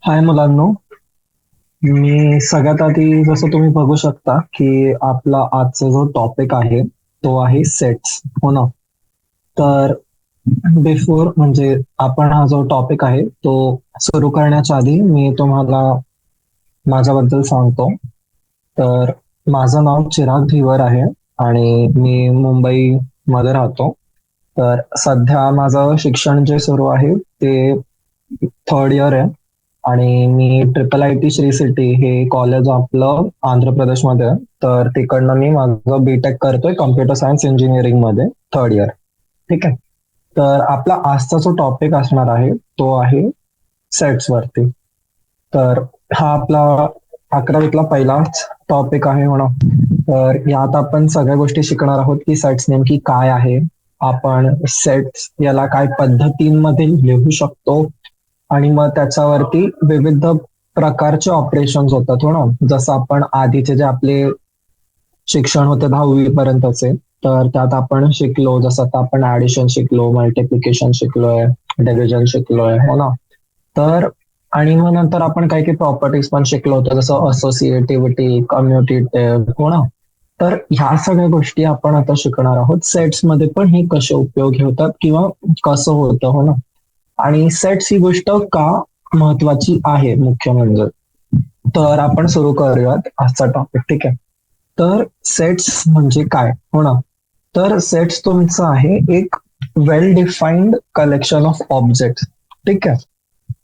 हाय मुलांनो. मी सगळ्यात आधी जसं तुम्ही बघू शकता की आपला आजचा जो टॉपिक आहे तो आहे सेट्स, हो ना. तर बिफोर म्हणजे आपण हा जो टॉपिक आहे तो सुरू करण्याच्या आधी मी तुम्हाला माझ्याबद्दल सांगतो. तर माझं नाव चिराग धीवर आहे आणि मी मुंबईमध्ये राहतो. तर सध्या माझं शिक्षण जे सुरू आहे ते थर्ड इयर आहे आणि मी triple I T Sri City हे कॉलेज आपलं आंध्र प्रदेशमध्ये आहे. तर तिकडनं मी माझं बीटेक करतोय कम्प्युटर सायन्स इंजिनिअरिंग मध्ये, थर्ड इयर. ठीक आहे. तर आपला आजचा जो टॉपिक असणार आहे तो आहे सेट्स वरती. तर हा आपला 11वीतला पहिलाच टॉपिक आहे म्हणा. तर यात आपण सगळ्या गोष्टी शिकणार आहोत की सेट्स नेमकी काय आहे, आपण सेट्स याला काय पद्धतींमध्ये लिहू शकतो आणि मग त्याच्यावरती विविध प्रकारचे ऑपरेशन्स होतात, हो ना. जसं आपण आधीचे जे आपले शिक्षण होते 10वी पर्यंतचे, तर त्यात आपण शिकलो, जसं आता आपण ऍडिशन शिकलो, मल्टिप्लिकेशन शिकलोय, डिव्हिजन शिकलोय, हो ना. तर आणि मग नंतर आपण काही काही प्रॉपर्टीज पण शिकलो होतो, जसं असोसिएटिव्हिटी, कम्युटेटिव्ह, हो ना. तर ह्या सगळ्या गोष्टी आपण आता शिकणार आहोत. सेट्स मध्ये पण हे कसे उपयोगी होतात किंवा कसं होतं, हो ना. आणि सेट्स ही गोष्ट का महत्वाची आहे मुख्य म्हणजे. तर आपण सुरू करूयात आजचा टॉपिक, ठीक आहे. तर सेट्स म्हणजे काय, हो ना. तर सेट्स तुमचं आहे एक वेल डिफाईन्ड कलेक्शन ऑफ ऑब्जेक्ट. ठीक आहे.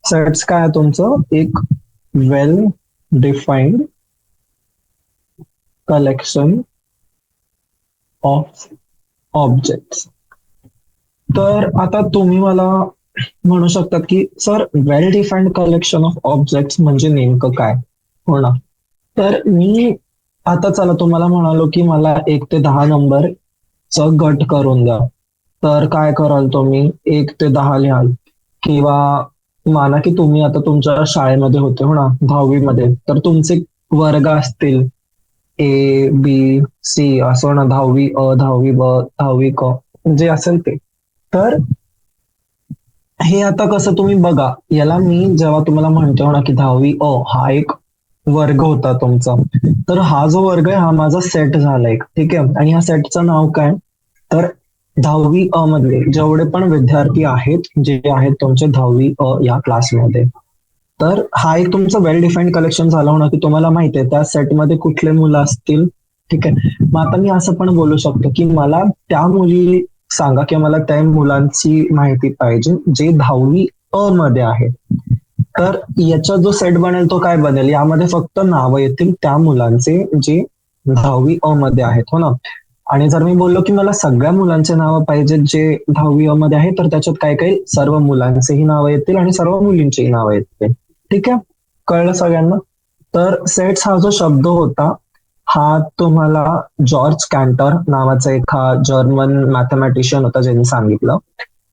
सेट्स काय आहे तुमचं, एक वेल डिफाईन्ड कलेक्शन ऑफ ऑब्जेक्ट. तर आता तुम्ही मला म्हणू शकतात की sir, well defined collection of object म्हणजे नेमकं काय, हो ना. तर मी आता चला तुम्हाला म्हणालो की मला 1 ते 10 नंबरचा गट करून द्या. तर काय कराल तुम्ही, 1 ते 10 लिहाल. किंवा माना की तुम्ही आता तुमच्या शाळेमध्ये होते, हो ना, 10वी मध्ये. तर तुमचे वर्ग असतील ए बी सी असं ना, 10वी अ, 10वी ब, 10वी क, जे असेल ते. तर हे आता कसं तुम्ही बघा, याला मी जेव्हा तुम्हाला म्हणतो ना की 10वी अ हा एक वर्ग होता तुमचा, तर हा जो वर्ग आहे हा माझा सेट झाला एक, ठीक आहे. आणि ह्या सेटचं नाव काय, तर 10वी अ मधले जेवढे पण विद्यार्थी आहेत, जे आहेत तुमचे 10वी अ या क्लासमध्ये. तर हा एक तुमचं वेल डिफाईन्ड कलेक्शन झालं होणार की तुम्हाला माहिती आहे त्या सेटमध्ये कुठले मुलं असतील. ठीक आहे. मग आता मी असं पण बोलू शकतो की मला त्या मुली सांगा किंवा मला त्या मुलांची माहिती पाहिजे जे 10वी अ मध्ये आहे. तर याचा जो सेट बनेल तो काय बनेल, यामध्ये फक्त नावं येतील त्या मुलांचे जे 10वी अ मध्ये आहेत, हो ना. आणि जर मी बोललो की मला सगळ्या मुलांचे नावं पाहिजेत जे 10वी अ मध्ये आहेत, तर त्याच्यात काय काही सर्व मुलांचेही नावं येतील आणि सर्व मुलींचेही नावं येतील. ठीक आहे. कळलं सगळ्यांना. तर सेट्स हा जो शब्द होता हा तुम्हाला जॉर्ज कॅन्टर नावाचा एक हा जर्मन मॅथमॅटिशियन होता ज्यांनी सांगितलं.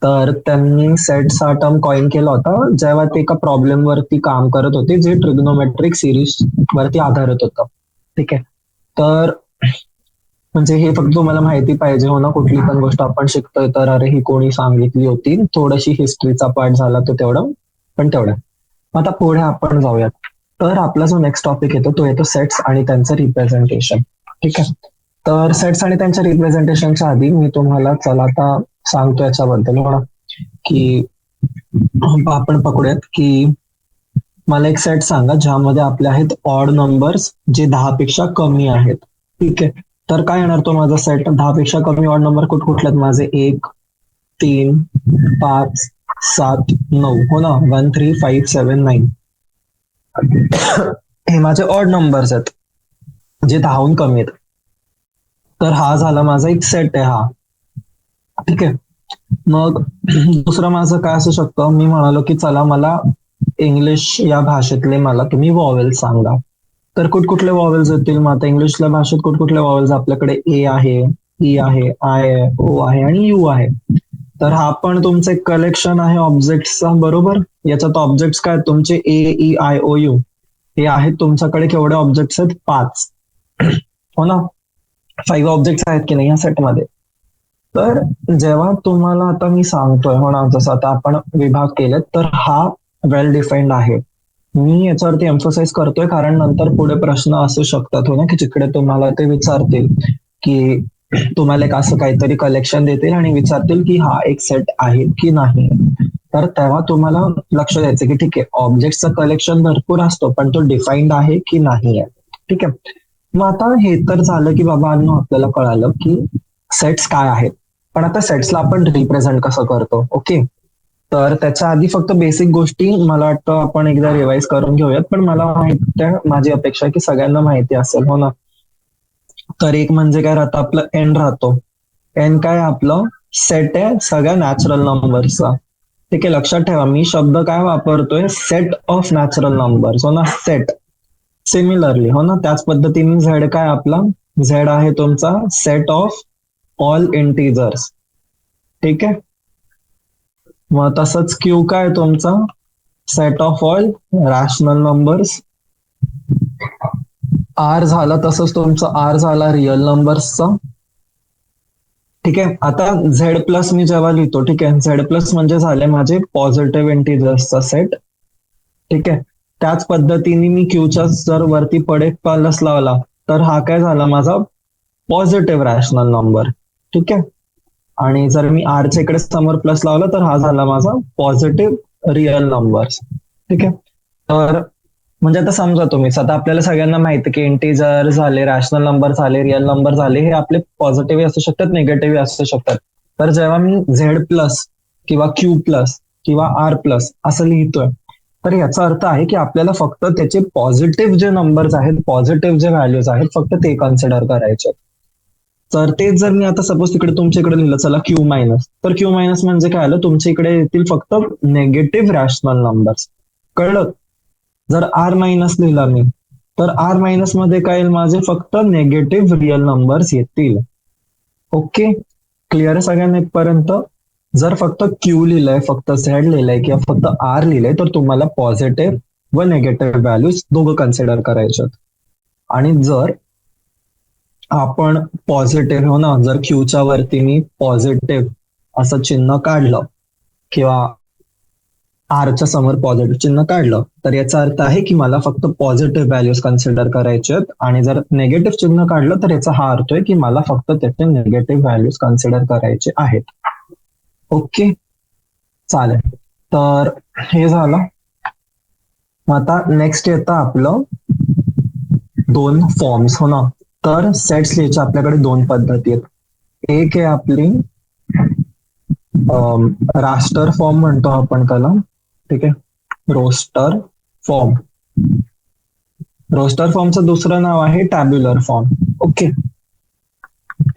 तर त्यांनी सेट्स हा टर्म कॉइन केला होता जेव्हा ते एका प्रॉब्लेम वरती काम करत होते जे ट्रिग्नोमेट्रिक सिरीज वरती आधारित होतं. ठीक आहे. तर म्हणजे हे फक्त तुम्हाला माहिती पाहिजे, हो ना. कुठली पण गोष्ट आपण शिकतोय तर अरे ही कोणी सांगितली होती, थोडीशी हिस्ट्रीचा पार्ट झाला तो तेवढं, पण तेवढं. आता पुढे आपण जाऊयात. तर आपला जो नेक्स्ट टॉपिक येतो तो येतो सेट्स आणि त्यांचं रिप्रेझेंटेशन. ठीक आहे. तर सेट्स आणि त्यांच्या रिप्रेझेंटेशनच्या आधी मी तुम्हाला चला आता सांगतो याच्याबद्दल, हो ना, की आपण पकडूयात की मला एक सेट सांगा ज्यामध्ये आपले आहेत ऑड नंबर्स जे 10 पेक्षा कमी आहेत. ठीक आहे. तर काय येणार तो माझा सेट, 10 पेक्षा कमी ऑड नंबर कुठले आहेत माझे, 1, 3, 5, 7, 9, हो ना. 1, 3, 5, 7, 9 हे माझे ऑड नंबर्स आहेत जे 10हून कमी आहेत. तर हा झाला माझा एक सेट आहे हा. ठीक आहे. मग दुसरं माझं काय असू शकतं, मी म्हणालो की चला मला इंग्लिश या भाषेतले मला तुम्ही वॉवेल सांगा. तर कुठकुठले वॉवेल्स येतील, मग आता इंग्लिशच्या भाषेत कुठकुठले वॉवेल्स आपल्याकडे ए आहे, ई आहे, आय आहे, ओ आहे आणि यू आहे. तर हा पण तुमचं एक कलेक्शन आहे ऑब्जेक्टचा, बरोबर. याच्यात ऑब्जेक्ट्स काय आहेत तुमचे, ए ई आय ओ यू हे आहेत तुमच्याकडे. केवढे ऑब्जेक्ट्स आहेत, 5, हो ना. 5 ऑब्जेक्ट्स आहेत की नाही या सेटमध्ये. तर जेव्हा तुम्हाला आता मी सांगतोय, हो ना, जसं आता आपण विभाग केले तर हा वेल डिफाईन्ड आहे. मी याच्यावरती एम्फोसाइज करतोय कारण नंतर पुढे प्रश्न असू शकतात हो ना, की जिकडे तुम्हाला ते विचारतील की तुम्हाला एक असं काहीतरी कलेक्शन देतील आणि विचारतील की हा एक सेट आहे की नाही. तर तेव्हा तुम्हाला लक्ष द्यायचं की ठीक आहे, ऑब्जेक्टचं कलेक्शन भरपूर असतो पण तो डिफाईन्ड आहे की नाही आहे. ठीक आहे. मग आता हे तर झालं की बाबा आपल्याला कळालं की सेट्स काय आहेत. पण आता सेट्सला आपण रिप्रेझेंट कसं करतो. ओके. तर त्याच्या आधी फक्त बेसिक गोष्टी मला वाटतं आपण एकदा रिवाइज करून घेऊयात. पण मला माहिती आहे, माझी अपेक्षा आहे की सगळ्यांना माहिती असेल हो ना. तर एक म्हणजे काय राहतं, आपलं एन राहतो. एन काय आपलं सेट आहे सगळ्या नॅचरल नंबरचा. ठीक आहे, लक्षात ठेवा मी शब्द काय वापरतोय, सेट ऑफ नॅचरल नंबर्स हो ना, सेट. सिमिलरली हो ना, त्याच पद्धतीने झेड काय आपला, झेड आहे तुमचा सेट ऑफ ऑल इंटीजर्स. ठीक आहे. मग तसंच क्यू काय तुमचा set of all rational numbers. R झाला तसंच तुमचा आर झाला रिअल नंबर्सचा. ठीक आहे. आता झेड प्लस मी जेव्हा लिहितो, ठीक आहे, झेड प्लस म्हणजे झाले माझे पॉझिटिव्ह इंटीजर्सचा सेट. ठीक आहे. त्याच पद्धतीने मी क्यूच्या जर वरती पडे प्लस लावला तर हा काय झाला माझा पॉझिटिव्ह रॅशनल नंबर. ठीक आहे. आणि जर मी आरच्या इकडे समोर प्लस लावला तर हा झाला माझा पॉझिटिव्ह रिअल नंबर्स. ठीक आहे. तर म्हणजे आता समजा तुम्ही, आता आपल्याला सगळ्यांना माहिती की इंटीजर झाले, रॅशनल नंबर झाले, रिअल नंबर झाले, हे आपले पॉझिटिव्ह असू शकतात, निगेटिव्ह असू शकतात. तर जेव्हा मी झेड प्लस किंवा क्यू प्लस किंवा आर प्लस असं लिहितोय, तर याचा अर्थ आहे की आपल्याला फक्त त्याचे पॉझिटिव्ह जे नंबर्स आहेत, पॉझिटिव्ह जे व्हॅल्यूज आहेत, फक्त ते कन्सिडर करायचे. तर तेच जर मी आता सपोज तिकडे तुमच्या इकडे लिहिलं चला क्यू मायनस, तर क्यू मायनस म्हणजे काय आलं, तुमच्या इकडे येतील फक्त नेगेटिव्ह रॅशनल नंबर्स. कळलं. जर आर मायनस लिहिला मी, तर आर मायनस मध्ये काय येईल, माझे फक्त नेगेटिव्ह रिअल नंबर्स येतील. ओके. क्लिअर सगळ्यांना इथपर्यंत. जर फक्त क्यू लिहिलंय, फक्त झेड लिहिलंय किंवा फक्त आर लिहिलंय, तर तुम्हाला पॉझिटिव्ह व नेगेटिव्ह व्हॅल्यूज दोघं कन्सिडर करायचे. आणि जर आपण पॉझिटिव्ह हो ना, जर क्यूच्या वरती मी पॉझिटिव्ह असं चिन्ह काढलं किंवा आरच्या समोर पॉझिटिव्ह चिन्ह काढलं, तर याचा अर्थ आहे की मला फक्त पॉझिटिव्ह व्हॅल्यूज कन्सिडर करायचे आहेत. आणि जर नेगेटिव्ह चिन्ह काढलं तर याचा हा अर्थ आहे की मला फक्त त्याचे नेगेटिव्ह व्हॅल्यूज कन्सिडर करायचे आहेत. ओके. चालेल. तर हे झालं. आता नेक्स्ट येतं आपलं दोन फॉर्म्स हो ना. तर सेट्स लिहायच्या आपल्याकडे दोन पद्धती आहेत. एक आहे आपली रास्टर फॉर्म म्हणतो आपण त्याला. ठीक आहे, रोस्टर फॉर्म. रोस्टर फॉर्मचं दुसरं नाव आहे tabular form. Okay.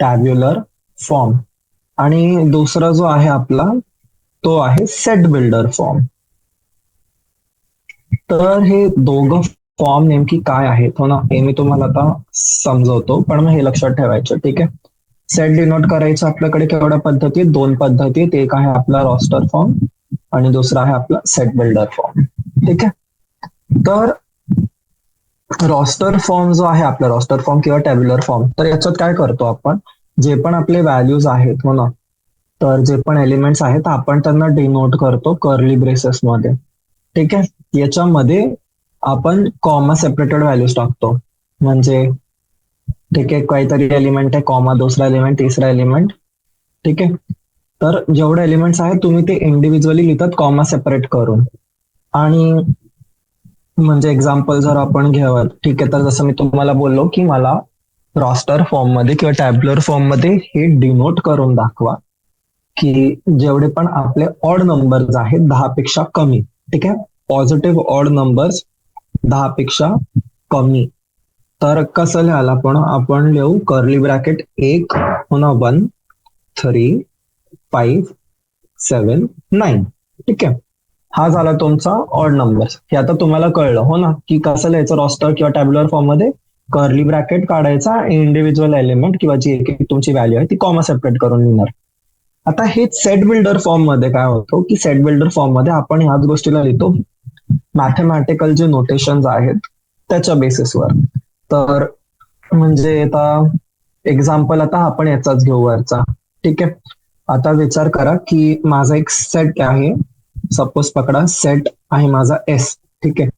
Tabular form. आणि दुसरा जो आहे आपला तो आहे सेट बिल्डर फॉर्म. तर हे दोघं फॉर्म नेमकी काय आहेत हो ना, हे मी तुम्हाला आता समजवतो, पण मग हे लक्षात ठेवायचं. ठीक आहे. सेट डिनोट करायचं आपल्याकडे केवढ्या पद्धती, दोन पद्धती. एक आहे आपला रॉस्टर फॉर्म आणि दुसरा आहे आपला सेट बिल्डर फॉर्म. ठीक आहे. तर रॉस्टर फॉर्म जो आहे आपला, रॉस्टर फॉर्म किंवा टॅब्युलर फॉर्म, तर याच्यात काय करतो आपण, जे पण आपले व्हॅल्यूज आहेत हो ना, तर जे पण एलिमेंट्स आहेत आपण त्यांना डिनोट करतो कर्ली ब्रेसेस मध्ये. ठीक आहे. याच्यामध्ये आपण कॉमा सेपरेटेड व्हॅल्यूज टाकतो. म्हणजे ठीक आहे, काहीतरी एलिमेंट आहे, कॉमा दुसरा एलिमेंट, तिसरा एलिमेंट. ठीक आहे. तर जेवढे एलिमेंट्स आहेत तुम्ही ते इंडिव्हिज्युअली लिहितात कॉमा सेपरेट करून. आणि म्हणजे एक्झाम्पल जर आपण घ्यावं, ठीक आहे, तर जसं मी तुम्हाला बोललो की मला रॉस्टर फॉर्म मध्ये किंवा टॅब्युलर फॉर्म मध्ये हे डिनोट करून दाखवा की जेवढे पण आपले ऑड नंबर्स आहेत 10 पेक्षा कमी. ठीक आहे. पॉझिटिव्ह ऑड नंबर्स 10 पेक्षा कमी. तर कसं लिहायला आपण लिहू कर्ली ब्रॅकेट 1 पुन्हा 1 3 5 7 9. ठीक आहे. हा झाला तुमचा ऑड नंबर. हे आता तुम्हाला कळलं हो ना की कसं लिहायचं रॉस्टर किंवा टॅब्युलर फॉर्म मध्ये. कर्ली ब्रॅकेट काढायचा, इंडिव्हिज्युअल एलिमेंट किंवा जी एक तुमची व्हॅल्यू आहे ती कॉमा सेपरेट करून लिहिणार. आता हे सेट बिल्डर फॉर्म मध्ये काय होतं की सेट बिल्डर फॉर्म मध्ये आपण ह्याच गोष्टीला लिहितो मॅथमॅटिकल जे नोटेशन्स आहेत त्याच्या बेसिसवर. तर म्हणजे आता एक्झाम्पल आता आपण याचाच घेऊ वरचा. ठीक आहे. आता विचार करा की माझा एक सेट आहे, सपोज पकडा सेट आहे माझा एस. ठीक आहे.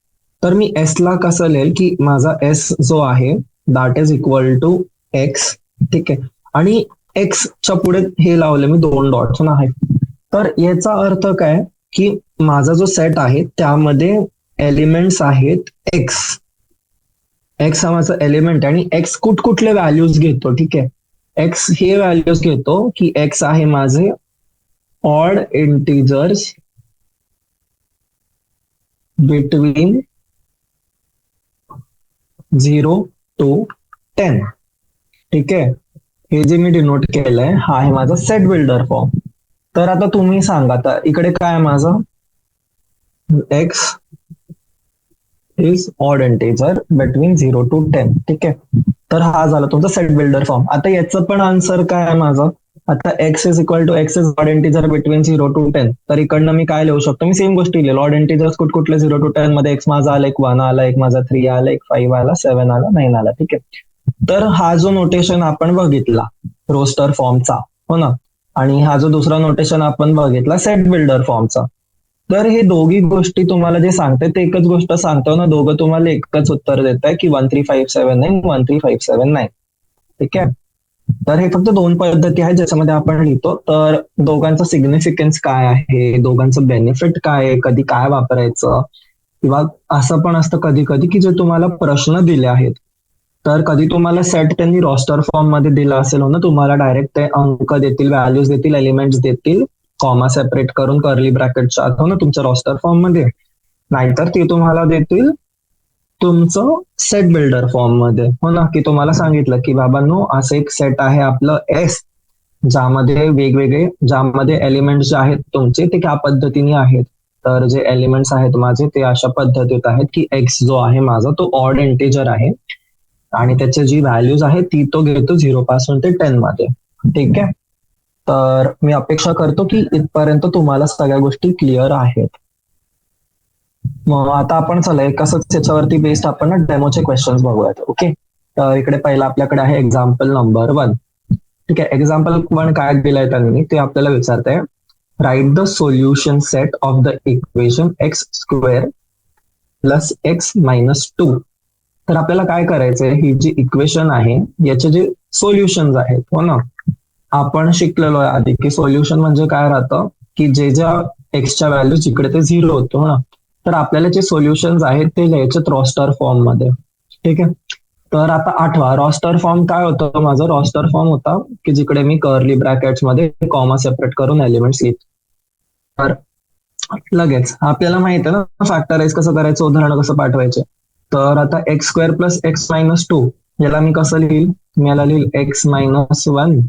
तर मी एस ला कसं लिहेल की माझा एस जो आहे that is equal to X. ठीक आहे. आणि एक्सच्या पुढे हे लावले मी 2 डॉट्स आहे. तर याचा अर्थ काय की माझा जो सेट आहे त्यामध्ये एलिमेंट्स आहेत एक्स. एक्स हा माझा एलिमेंट आहे आणि एक्स कुठले व्हॅल्यूज घेतो. ठीक आहे. एक्स हे व्हॅल्यूज घेतो की एक्स आहे माझे ऑड इंटिजर्स बिटवीन 0 to 10. ठीक आहे. हे जे मी डिनोट केलंय हा आहे माझा सेट बिल्डर फॉर्म. तर आता तुम्ही सांगा आता इकडे काय आहे माझं x is odd integer between 0 to 10. ठीक आहे. तर हा झाला तुमचा सेट बिल्डर फॉर्म. आता याचं पण आन्सर काय आहे माझं आता X is equal to x is odd integer between 0 to 10. तर इकडनं मी काय लिहू शकतो मी सेम गोष्टी लिहिलो ऑड इंटिजर्स कुठले 0 to 10 मध्ये एक्स माझा आला एक 1 आला एक माझा 3 आला एक 5 आला 7 आला 9 आला. ठीक आहे. तर हा जो नोटेशन आपण बघितला रोस्टर फॉर्मचा हो ना आणि हा जो दुसरा नोटेशन आपण बघितला सेट बिल्डर फॉर्मचा. तर हे दोघी गोष्टी तुम्हाला जे सांगते ते एकच गोष्ट सांगतो ना दोघं तुम्हाला एकच उत्तर देत आहे की 13579 13579. ठीक आहे. तर हे फक्त 2 पद्धती आहेत ज्याच्यामध्ये आपण लिहितो. तर दोघांचं सिग्निफिकन्स काय आहे दोघांचं बेनिफिट काय आहे कधी काय वापरायचं किंवा असं पण असतं कधी कधी की जे तुम्हाला प्रश्न दिले आहेत तर कधी तुम्हाला सेट त्यांनी रॉस्टर फॉर्म मध्ये दिला असेल हो ना तुम्हाला डायरेक्ट ते अंक देतील व्हॅल्यूज देतील एलिमेंट्स देतील कॉमा सेपरेट करून कर्ली ब्रॅकेटच्या आत हो ना तुमच्या रॉस्टर फॉर्म मध्ये. नाहीतर ते तुम्हाला देतील तुमचं सेट बिल्डर फॉर्म मध्ये हो ना की तुम्हाला सांगितलं की बाबांनो असं एक सेट आहे आपलं एस ज्यामध्ये वेगवेगळे ज्यामध्ये एलिमेंट्स जे आहेत तुमचे ते त्या पद्धतीने आहेत. तर जे एलिमेंट्स आहेत माझे ते अशा पद्धतीत आहेत की एक्स जो आहे माझा तो ऑड इंटिजर आहे आणि त्याची जी व्हॅल्यूज आहे ती तो घेतो 0 पासून ते 10 मध्ये. ठीक आहे. तर मी अपेक्षा करतो की इथपर्यंत तुम्हाला सगळ्या गोष्टी क्लिअर आहेत. मग आता आपण चला कसं त्याच्यावरती बेस्ड आपण डेमोचे क्वेश्चन्स बघूयात. ओके. तर इकडे पहिला आपल्याकडे आहे एक्झाम्पल नंबर 1. ठीक आहे. एक्झाम्पल 1 काय दिलंय त्यांनी ते आपल्याला विचारतंय write the solution set of the equation x square plus x minus 2. तर आपल्याला काय करायचंय ही जी इक्वेशन आहे याचे जे सोल्युशन्स आहेत हो ना आपण शिकलेलो आहे आधी की सोल्युशन म्हणजे काय राहतं की जे ज्या एक्सच्या व्हॅल्यू जिकडे ते 0 होतो ना तर आपल्याला जे सोल्युशन्स आहेत ते लिहायचे रॉस्टर फॉर्म मध्ये. ठीक आहे. तर आता आठवा रॉस्टर फॉर्म काय होतं माझं रॉस्टर फॉर्म होता की जिकडे मी कर्ली ब्रॅकेट्स मध्ये कॉमा सेपरेट करून एलिमेंट्स लिहितो. तर लगेच आपल्याला माहित आहे ना फॅक्टराइज कसं करायचं उदाहरण कसं पाठवायचे. तर आता x square plus x minus 2 याला मी कसं लिहिल मी याला लिहिल X minus 1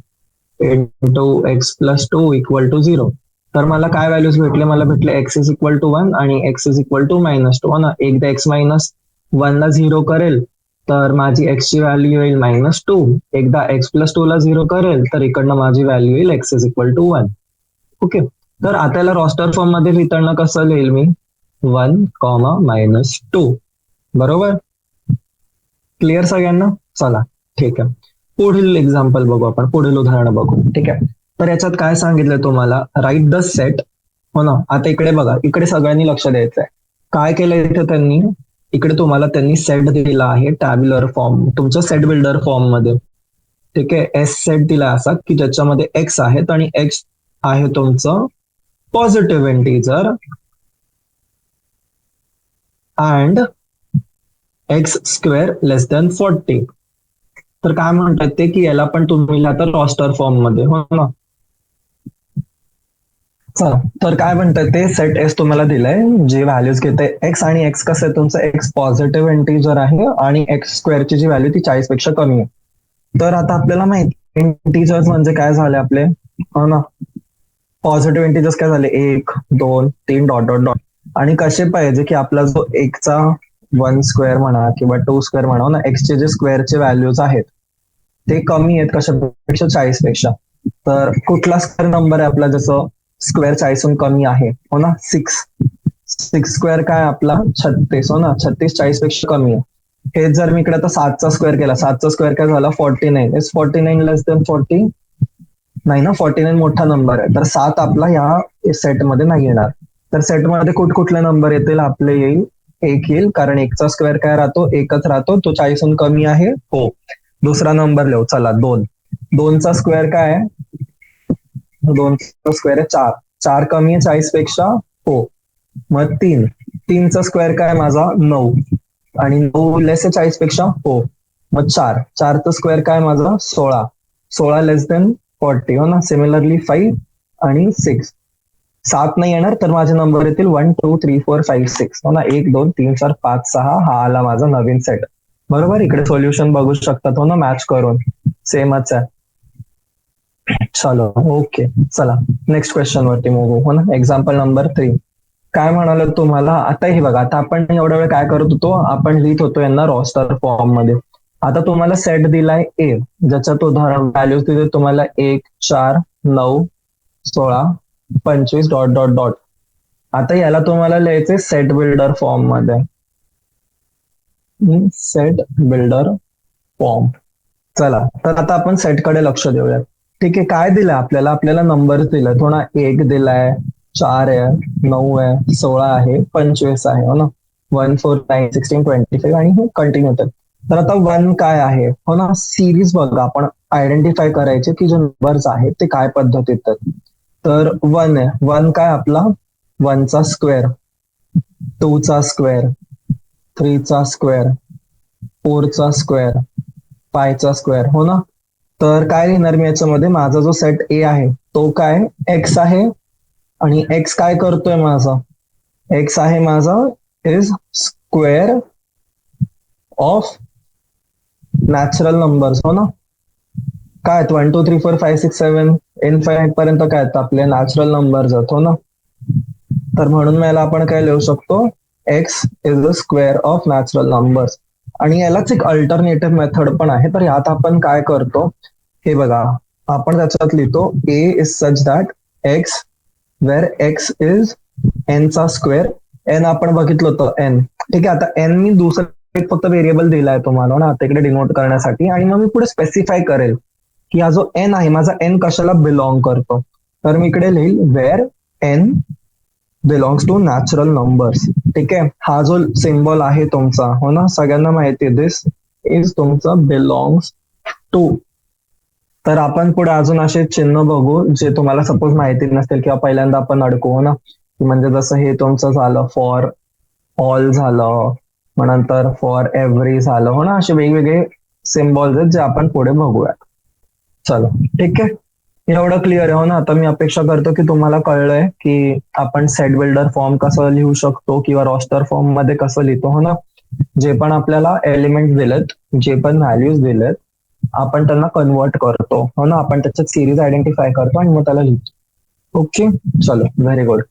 into X plus 2 equal to 0. तर मला काय व्हॅल्यूज भेटले मला भेटले एक्स इज इक्वल टू 1 आणि x is equal to minus 2 ना. एकदा एक्स मायनस 1 ला 0 करेल तर माझी एक्सची व्हॅल्यू येईल -2. एकदा एक्स प्लस 2 ला 0 करेल तर इकडनं माझी व्हॅल्यू येईल X is equal to 1. Okay. तर आता याला रॉस्टर फॉर्म मध्ये लिहिताना कसं लिहिल मी 1, -2. बरोबर. क्लिअर सगळ्यांना. चला ठीक आहे. पुढील एक्झाम्पल बघू आपण पुढील उदाहरण बघू. ठीक आहे. तर याच्यात काय सांगितलंय तुम्हाला राईट द सेट हो ना. आता इकडे बघा इकडे सगळ्यांनी लक्ष द्यायचंय काय केलंय इथे त्यांनी इकडे तुम्हाला त्यांनी सेट दिला आहे टॅब्युलर फॉर्म तुमच्या सेट बिल्डर फॉर्म मध्ये. ठीक आहे. एस सेट दिला असा की ज्याच्यामध्ये एक्स आहेत आणि एक्स आहे तुमचं positive integer and x square less than 40. तर काय म्हणतात ते की याला पण तुम्ही आता रॉस्टर फॉर्म मध्ये हो ना. चला तर काय म्हणतात ते सेट एस तुम्हाला दिलंय जी व्हॅल्यूज घेते एक्स आणि एक्स कसं आहे तुमचं एक्स पॉझिटिव्ह इंटिजर आहे आणि एक्स स्क्वेअरची जी व्हॅल्यू ती 40 पेक्षा कमी आहे. तर आता आपल्याला माहिती इंटिजर्स म्हणजे काय झाले आपले हो ना पॉझिटिव्ह इंटिजर्स काय झाले 1 2 3 डॉट डॉट डॉट आणि कसे पाहिजे की आपला जो एकचा 1 स्क्वेअर म्हणा किंवा 2 स्क्वेअर म्हणा ना एक्सचे जे स्क्वेअरचे व्हॅल्यूज आहेत ते कमी आहेत कशापेक्षा 40 पेक्षा. तर कुठला स्क्वेअर नंबर आहे आपला जसं स्क्वेअर 40 कमी आहे हो ना 6 स्क्वेअर काय आपला 36 हो ना 36 40 पेक्षा कमी आहे. हे जर मी इकडे आता 7चा स्क्वेअर केला 7चा स्क्वेअर काय झाला 49 इज 49 लेस देन 40 नाही ना 49 मोठा नंबर आहे तर 7 आपला या सेट मध्ये नाही येणार. तर सेटमध्ये कुठले नंबर येतील आपले येईल एक येईल, कारण एकचा स्क्वेअर काय राहतो, एकच राहतो, तो 40हून कमी आहे, हो. दुसरा नंबर लिहू, चला 2. 2चा स्क्वेअर काय आहे, 2चा स्क्वेअर आहे 4. 4 कमी आहे 40 पेक्षा, हो. मग 3. 3चा स्क्वेअर काय माझा 9, आणि 9 लेस आहे 40 पेक्षा, हो. मग 4. 4चा स्क्वेअर काय माझा 16. 16 लेस देन 40, हो ना. सिमिलरली 5 आणि 6. 7 नाही येणार, तर माझे नंबर येतील 1 2 3 4 5 6, हो ना. 1 2 3 4 5 6, हा आला माझा नवीन सेट. बरोबर, इकडे सोल्युशन बघू शकतात, हो ना, मॅच करून सेमच आहे. चलो ओके, चला नेक्स्ट क्वेश्चन वरती मूव, हो ना. Example number 3. काय म्हणाल तुम्हाला, आता हे बघा, आता आपण एवढा वेळ काय करत होतो, आपण लिहित होतो यांना रॉस्टर फॉर्म मध्ये. आता तुम्हाला सेट दिलाय ए, ज्याच्यात उदाहरण व्हॅल्यूज दिले तुम्हाला 1 4 9 16 25 डॉट डॉट डॉट. आता याला तुम्हाला लिहायचे सेट बिल्डर फॉर्म मध्ये. Set builder form. चला, तर आता आपण सेटकडे लक्ष देऊया. ठीक आहे, काय दिलंय आपल्याला, आपल्याला नंबर दिलाय, थोडा 1 दिलाय, 4 आहे, 9 आहे, 16 आहे, 25 आहे, हो ना. 1 4 9 16 25 आणि हे कंटिन्यू होतात. तर आता 1 काय आहे, हो ना. सिरीज बघा, आपण आयडेंटिफाय करायचे की जे नंबर्स आहेत ते काय पद्धतीत आहेत. तर 1 आहे, 1 काय आपला 1चा स्क्वेअर, 2चा स्क्वेअर, 3चा स्क्वेअर, 4चा स्क्वेअर, 5चा स्क्वेअर, हो ना. तर काय लिहिणार मी याच्यामध्ये, माझा जो सेट ए आहे तो काय एक्स आहे, आणि एक्स काय करतोय माझा, एक्स आहे माझा is square of natural numbers, हो ना. काय 1 2 3 4 5 6 7 इन्फायनाइट पर्यंत काय आहेत आपले नॅचरल नंबर्स आहेत, हो ना. तर म्हणून मला आपण काय लिहू शकतो, x is the square of natural numbers. आणि यालाच एक अल्टरनेटिव्ह मेथड पण आहे. तर यात आपण काय करतो, हे बघा, आपण त्याच्यात लिहितो A is such that x where x is n चा स्क्वेअर. एन आपण बघितलं होतं एन, ठीक आहे. आता एन मी दुसरा एक फक्त व्हेरिएबल दिलाय तुम्हाला ना आता इकडे डिनोट करण्यासाठी, आणि मग मी पुढे स्पेसिफाय करेल की हा जो एन आहे माझा एन कशाला बिलॉंग करतो. तर मी इकडे लिहिल where n belongs to natural numbers. ठीक आहे, हा जो सिम्बॉल आहे तुमचा, हो ना, सगळ्यांना माहिती आहे, दिस इज तुमचा बिलॉंग्स टू. तर आपण पुढे अजून असे चिन्ह बघू जे तुम्हाला सपोज माहिती नसतील किंवा पहिल्यांदा आपण अडकू, हो ना. म्हणजे जसं हे तुमचं झालं फॉर ऑल झालं, मग नंतर फॉर एव्हरी झालं, हो ना. असे वेगवेगळे सिम्बॉल्स आहेत जे आपण पुढे बघूया. चलो ठीक आहे, एवढं क्लिअर आहे, हो ना. आता मी अपेक्षा करतो की तुम्हाला कळलंय की आपण सेट बिल्डर फॉर्म कसं लिहू शकतो किंवा रॉस्टर फॉर्म मध्ये कसं लिहितो, हो ना. जे पण आपल्याला एलिमेंट दिलेत, जे पण व्हॅल्यूज दिलेत, आपण त्यांना कन्वर्ट करतो, हो ना. आपण त्याच्यात सिरीज आयडेंटिफाय करतो आणि मग त्याला लिहितो. ओके, चलो व्हेरी गुड.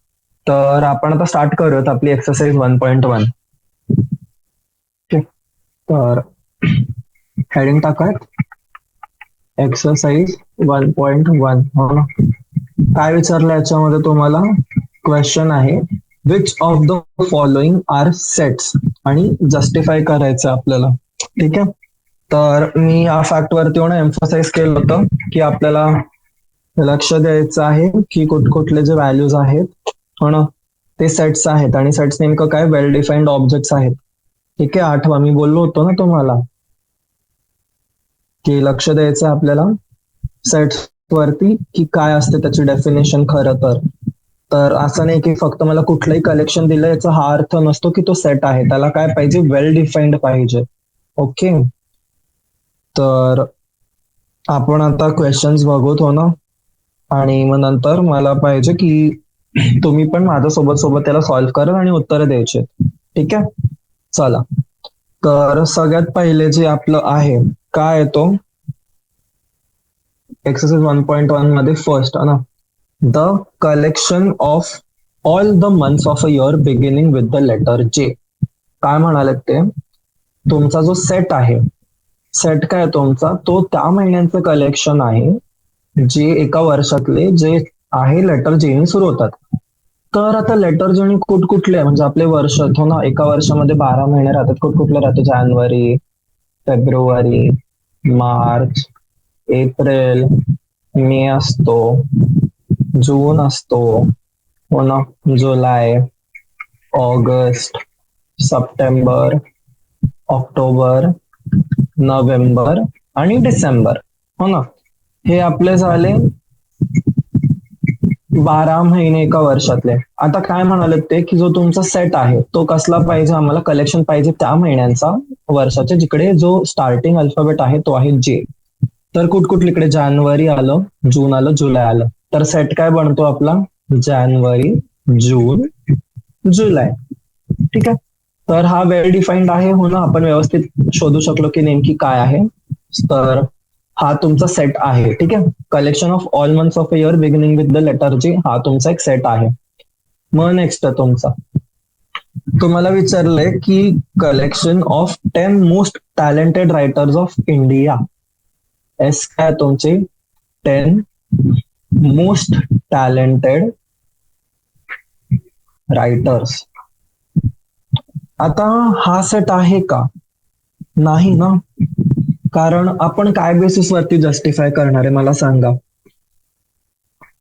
तर आपण आता स्टार्ट करूयात आपली एक्सरसाइज 1.1. तर हेडिंग टाकायत एक्सरसाइज 1.1, हो ना. काय विचारलं याच्यामध्ये तुम्हाला, क्वेश्चन आहे which of the following are sets, आणि जस्टिफाय करायचं आपल्याला. ठीक आहे, तर मी या फॅक्ट वरती एम्फसाइज केलं होतं की आपल्याला लक्ष द्यायचं आहे की कुठले जे व्हॅल्यूज आहेत, हो ना, ते सेट्स आहेत. आणि सेट्स नेमकं काय, वेल डिफाईन्ड ऑब्जेक्ट्स आहेत. ठीक आहे, आठवा मी बोललो होतो ना तुम्हाला की लक्ष द्यायचं आपल्याला सेट्स वरती की काय असते त्याची डेफिनेशन. खरं तर असं नाही की फक्त मला कुठलंही कलेक्शन दिलं याचा हा अर्थ नसतो की तो सेट आहे. त्याला काय पाहिजे, वेल डिफाईन्ड पाहिजे. ओके, तर आपण आता क्वेश्चन्स बघूत, हो ना. आणि मग नंतर मला पाहिजे की तुम्ही पण माझ्या सोबत त्याला सॉल्व्ह करा आणि उत्तरं द्यायचे. ठीक आहे, चला. तर सगळ्यात पहिले जे आपलं आहे काय आहे तो एक्सरसाइज 1.1 मध्ये फर्स्ट आहे ना, the collection of all the months of a year beginning with the letter J. काय म्हणाले ते, तुमचा जो सेट आहे, सेट काय तुमचा, तो त्या महिन्यांचं कलेक्शन आहे जे एका वर्षातले जे आहे लेटर जेने सुरू होतात. तर आता लेटर जेने कुठले म्हणजे आपले वर्ष, हो ना, एका वर्षामध्ये 12 महिने राहतात. कुठले राहते, जानेवारी, फेब्रुवारी, मार्च, एप्रिल, मे असतो, जून असतो, हो ना, जुलै, ऑगस्ट, सप्टेंबर, ऑक्टोबर, नोव्हेंबर आणि डिसेंबर. हो ना, हे आपले झाले 12 महिने एका वर्षातले. आता काय म्हणाले ते की जो तुमचा सेट आहे तो कसला पाहिजे, आम्हाला कलेक्शन पाहिजे त्या महिन्यांचा वर्षाच्या, जिकडे जो स्टार्टिंग अल्फाबेट आहे तो आहे जे. तर कुठकुठलीकडे जानेवारी आलं, जून आलं, जुलै आलं. तर सेट काय बनतो आपला, जानेवारी, जून, जुलै. ठीक आहे, तर हा वेल डिफाईन्ड आहे. हो ना, आपण व्यवस्थित शोधू शकलो की नेमकी काय आहे. तर हा तुमचा सेट आहे. ठीक आहे, collection of all months of a year beginning with the letter G, हा तुमचा एक सेट आहे. मग नेक्स्ट तुमचा, तुम्हाला विचारलंय की collection of 10 most talented writers of India. S काय तुमचे 10 मोस्ट टॅलेंटेड रायटर्स. आता हा सेट आहे का, नाही ना, कारण आपण काय बेसिस वरती जस्टिफाय करणार आहे मला सांगा.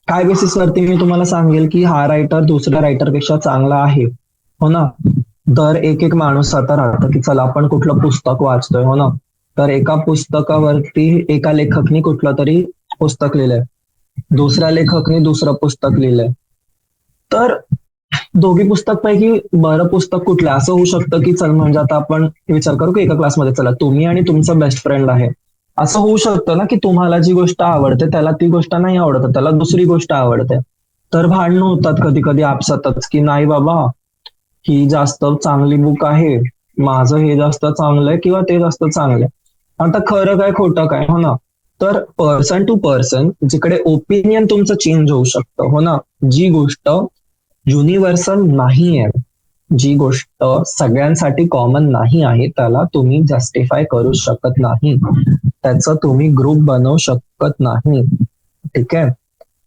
काय बेसिस वरती मी तुम्हाला सांगेल की हा रायटर दुसऱ्या रायटर पेक्षा चांगला आहे. हो ना, तर एक एक माणूस आता राहतं की चला आपण कुठलं पुस्तक वाचतोय. हो ना, तर एका पुस्तकावरती एका लेखकनी कुठलं तरी पुस्तक लिहिलंय, दुसऱ्या लेखकनी दुसरं पुस्तक लिहिलंय. तर दोघी पुस्तक पैकी बरं पुस्तक कुठलं, असं होऊ शकतं की चल म्हणजे आता आपण विचार करू की एका क्लासमध्ये चला तुम्ही आणि तुमचा बेस्ट फ्रेंड आहे. असं होऊ शकतं ना की तुम्हाला जी गोष्ट आवडते त्याला ती गोष्ट नाही आवडत, त्याला दुसरी गोष्ट आवडते. तर भांडणं होतात कधी कधी आपसातच की नाही बाबा ही जास्त चांगली बुक आहे, माझं हे जास्त चांगलं आहे किंवा ते जास्त चांगलं आहे. आता खरं काय खोटं काय. हो ना, तर पर्सन टू पर्सन जिकडे ओपिनियन तुमचं चेंज होऊ शकतं. हो ना, जी गोष्ट युनिव्हर्सल नाही आहे, जी गोष्ट सगळ्यांसाठी कॉमन नाही आहे, त्याला तुम्ही जस्टिफाय करू शकत नाही, त्याचं तुम्ही ग्रुप बनवू शकत नाही. ठीक आहे,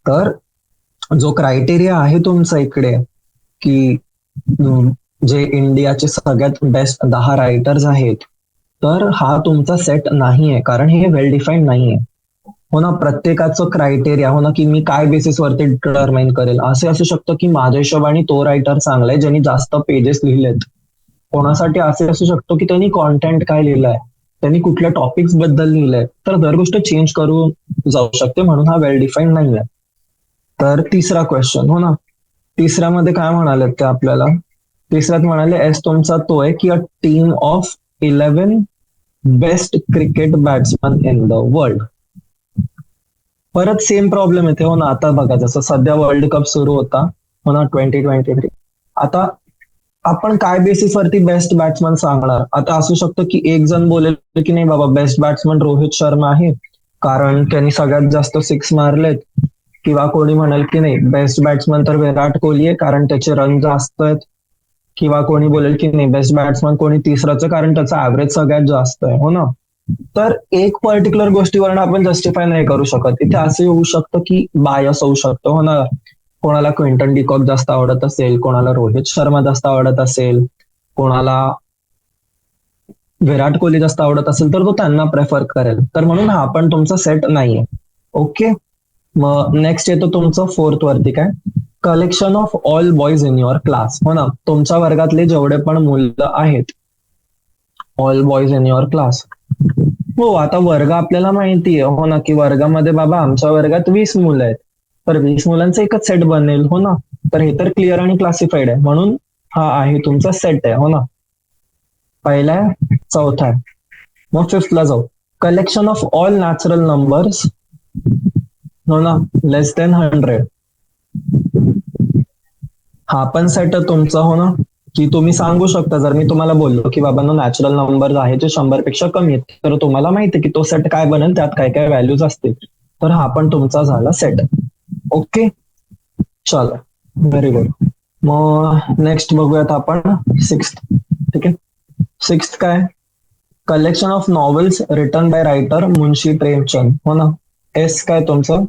तर जो क्रायटेरिया आहे तुमचा इकडे की जे इंडियाचे सगळ्यात बेस्ट 10 रायटर्स आहेत, तर हा तुमचा सेट नाही आहे, कारण हे वेल डिफाईन्ड नाही आहे. हो ना, प्रत्येकाचं क्रायटेरिया, हो ना, की मी काय बेसिस वरती डिटरमाइन करेल. असे असू शकतं की माझ्या हिशोबाने तो रायटर चांगला आहे ज्यांनी जास्त पेजेस लिहिलेत. कोणासाठी असे असू शकतो की त्यांनी कॉन्टेंट काय लिहिलंय, त्यांनी कुठल्या टॉपिक्स बद्दल लिहिलंय. तर दर गोष्ट चेंज करू जाऊ शकते, म्हणून हा वेल डिफाईन्ड नाही आहे. तर तिसरा क्वेश्चन, हो ना, तिसऱ्यामध्ये काय म्हणाले ते आपल्याला, तिसऱ्यात म्हणाले एस तुमचा तो आहे की a team of 11 best cricket batsman in the world. परत सेम प्रॉब्लेम येते. हो ना, आता बघा जसं सध्या वर्ल्ड कप सुरू होता, हो ना, 2023. आता आपण काय बेसिस वरती बेस्ट बॅट्समन सांगणार. आता असू शकतं की एक जण बोलेल की नाही बाबा बेस्ट बॅट्समन रोहित शर्मा आहे कारण त्यांनी सगळ्यात जास्त सिक्स मारलेत, किंवा कोणी म्हणेल की नाही बेस्ट बॅट्समन तर विराट कोहली आहे कारण त्याचे रन जास्त आहेत, किंवा कोणी बोलेल की नाही बेस्ट बॅट्समन कोणी तिसराच कारण त्याचा ऍव्हरेज सगळ्यात जास्त आहे. हो ना, तर एक पर्टिक्युलर गोष्टीवरून आपण जस्टिफाय नाही करू शकत. इथे असे होऊ शकतं की बायस होऊ शकतं. हो ना, कोणाला क्विंटन डिकॉक जास्त आवडत असेल, कोणाला रोहित शर्मा जास्त आवडत असेल, कोणाला विराट कोहली जास्त आवडत असेल, तर तो त्यांना प्रेफर करेल. तर म्हणून हा पण तुमचा सेट नाहीये. ओके, मग नेक्स्ट येतो तुमचं फोर्थ वरती काय, collection of all boys in your class. हो ना, तुमच्या वर्गातले जेवढे पण मुलं आहेत, all boys in your class. हो, आता वर्ग आपल्याला माहिती आहे. हो ना, की वर्गामध्ये बाबा आमच्या वर्गात 20 मुलं आहेत, तर 20 मुलांचा एकच सेट बनेल. हो ना, तर हे तर क्लिअर आणि क्लासिफाईड आहे, म्हणून हा आहे तुमचा सेट आहे. हो ना, पहिला आहे, चौथा आहे. मग फिफ्थला जाऊ, collection of all natural numbers. हो ना, लेस देन 100. हा पण सेट आहे तुमचा. हो ना, की तुम्ही सांगू शकता जर मी तुम्हाला बोललो की बाबा नॅचरल नंबर आहे जे 100 पेक्षा कमी आहेत, तर तुम्हाला माहिती आहे की तो सेट काय बनेल, त्यात काय काय व्हॅल्यूज असतील. तर हा पण तुमचा झाला सेट. ओके, चला, व्हेरी गुड. मग नेक्स्ट बघूयात आपण सिक्स्थ. ठीक आहे, सिक्स्थ काय, collection of novels written by writer Munshi Premchand. हो ना, एस काय तुमचं,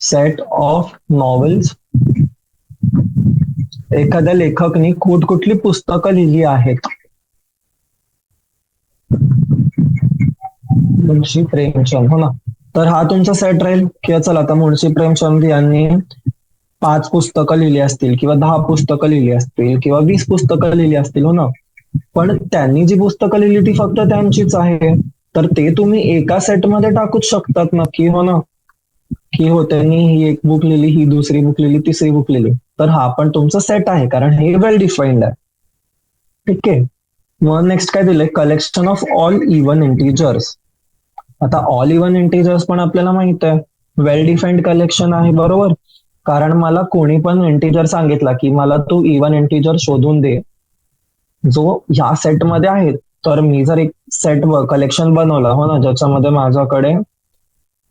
सेट ऑफ नॉवेल्स, एखाद्या लेखकनी कुठली पुस्तकं लिहिली आहेत. मुंशी प्रेमचंद. हो ना, तर हा तुमचा सेट राहील किंवा चला आता मुंशी प्रेमचंद यांनी 5 पुस्तकं लिहिली असतील किंवा 10 पुस्तकं लिहिली असतील किंवा 20 पुस्तकं लिहिली असतील. हो ना, पण त्यांनी जी पुस्तकं लिहिली ती फक्त त्यांचीच आहे, तर ते तुम्ही एका सेटमध्ये टाकूच शकतात नक्की, हो ना? की हो त्यांनी ही एक बुक लिहिली, ही दुसरी बुक लिहिली, तिसरी बुक लिहिली, तर हा पण तुमचा सेट आहे कारण हे वेल डिफाईन्ड आहे. ठीक आहे. मग नेक्स्ट काय दिलंय, collection of all even integers. आता ऑल इव्हन इंटिजर्स पण आपल्याला माहित आहे वेल डिफाईन्ड कलेक्शन आहे, बरोबर? कारण मला कोणी पण इंटिजर सांगितला की मला तू इव्हन इंटिजर शोधून दे जो ह्या सेटमध्ये आहे, तर मी जर एक सेट कलेक्शन बनवलं, हो ना, ज्याच्यामध्ये माझ्याकडे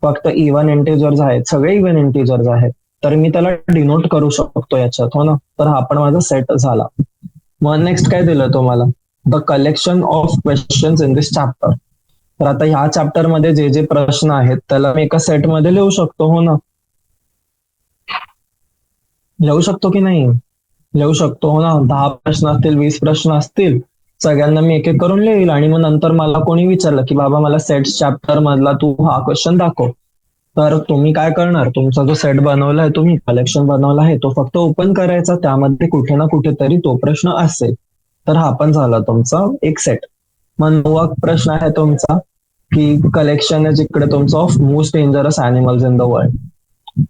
फक्त इव्हन इंटिजर्स आहेत, सगळे इव्हन इंटिजर्स आहेत, तर मी त्याला डिनोट करू शकतो याच्यात, हो ना, तर हा पण माझा सेट झाला. मग नेक्स्ट काय दिलं तुम्हाला, the collection of questions in this chapter. तर आता ह्या चॅप्टर मध्ये जे जे प्रश्न आहेत त्याला मी एका सेटमध्ये लिहू शकतो, हो ना? लिहू शकतो की नाही? लिहू शकतो, हो ना? 10 प्रश्न असतील, 20 प्रश्न असतील, सगळ्यांना मी एक एक करून लिहील आणि मग नंतर मला कोणी विचारलं की बाबा मला सेट्स चॅप्टर मधला तू हा क्वेश्चन दाखव, तर तुम्ही काय करणार, तुमचा जो सेट बनवलाय, तुम्ही कलेक्शन बनवला आहे, तो फक्त ओपन करायचा, त्यामध्ये कुठे ना कुठेतरी तो प्रश्न असेल, तर हा पण झाला तुमचा एक सेट. मग 9वा प्रश्न आहे तुमचा की कलेक्शन आहे जिकडे तुमचं of most dangerous animals in the world.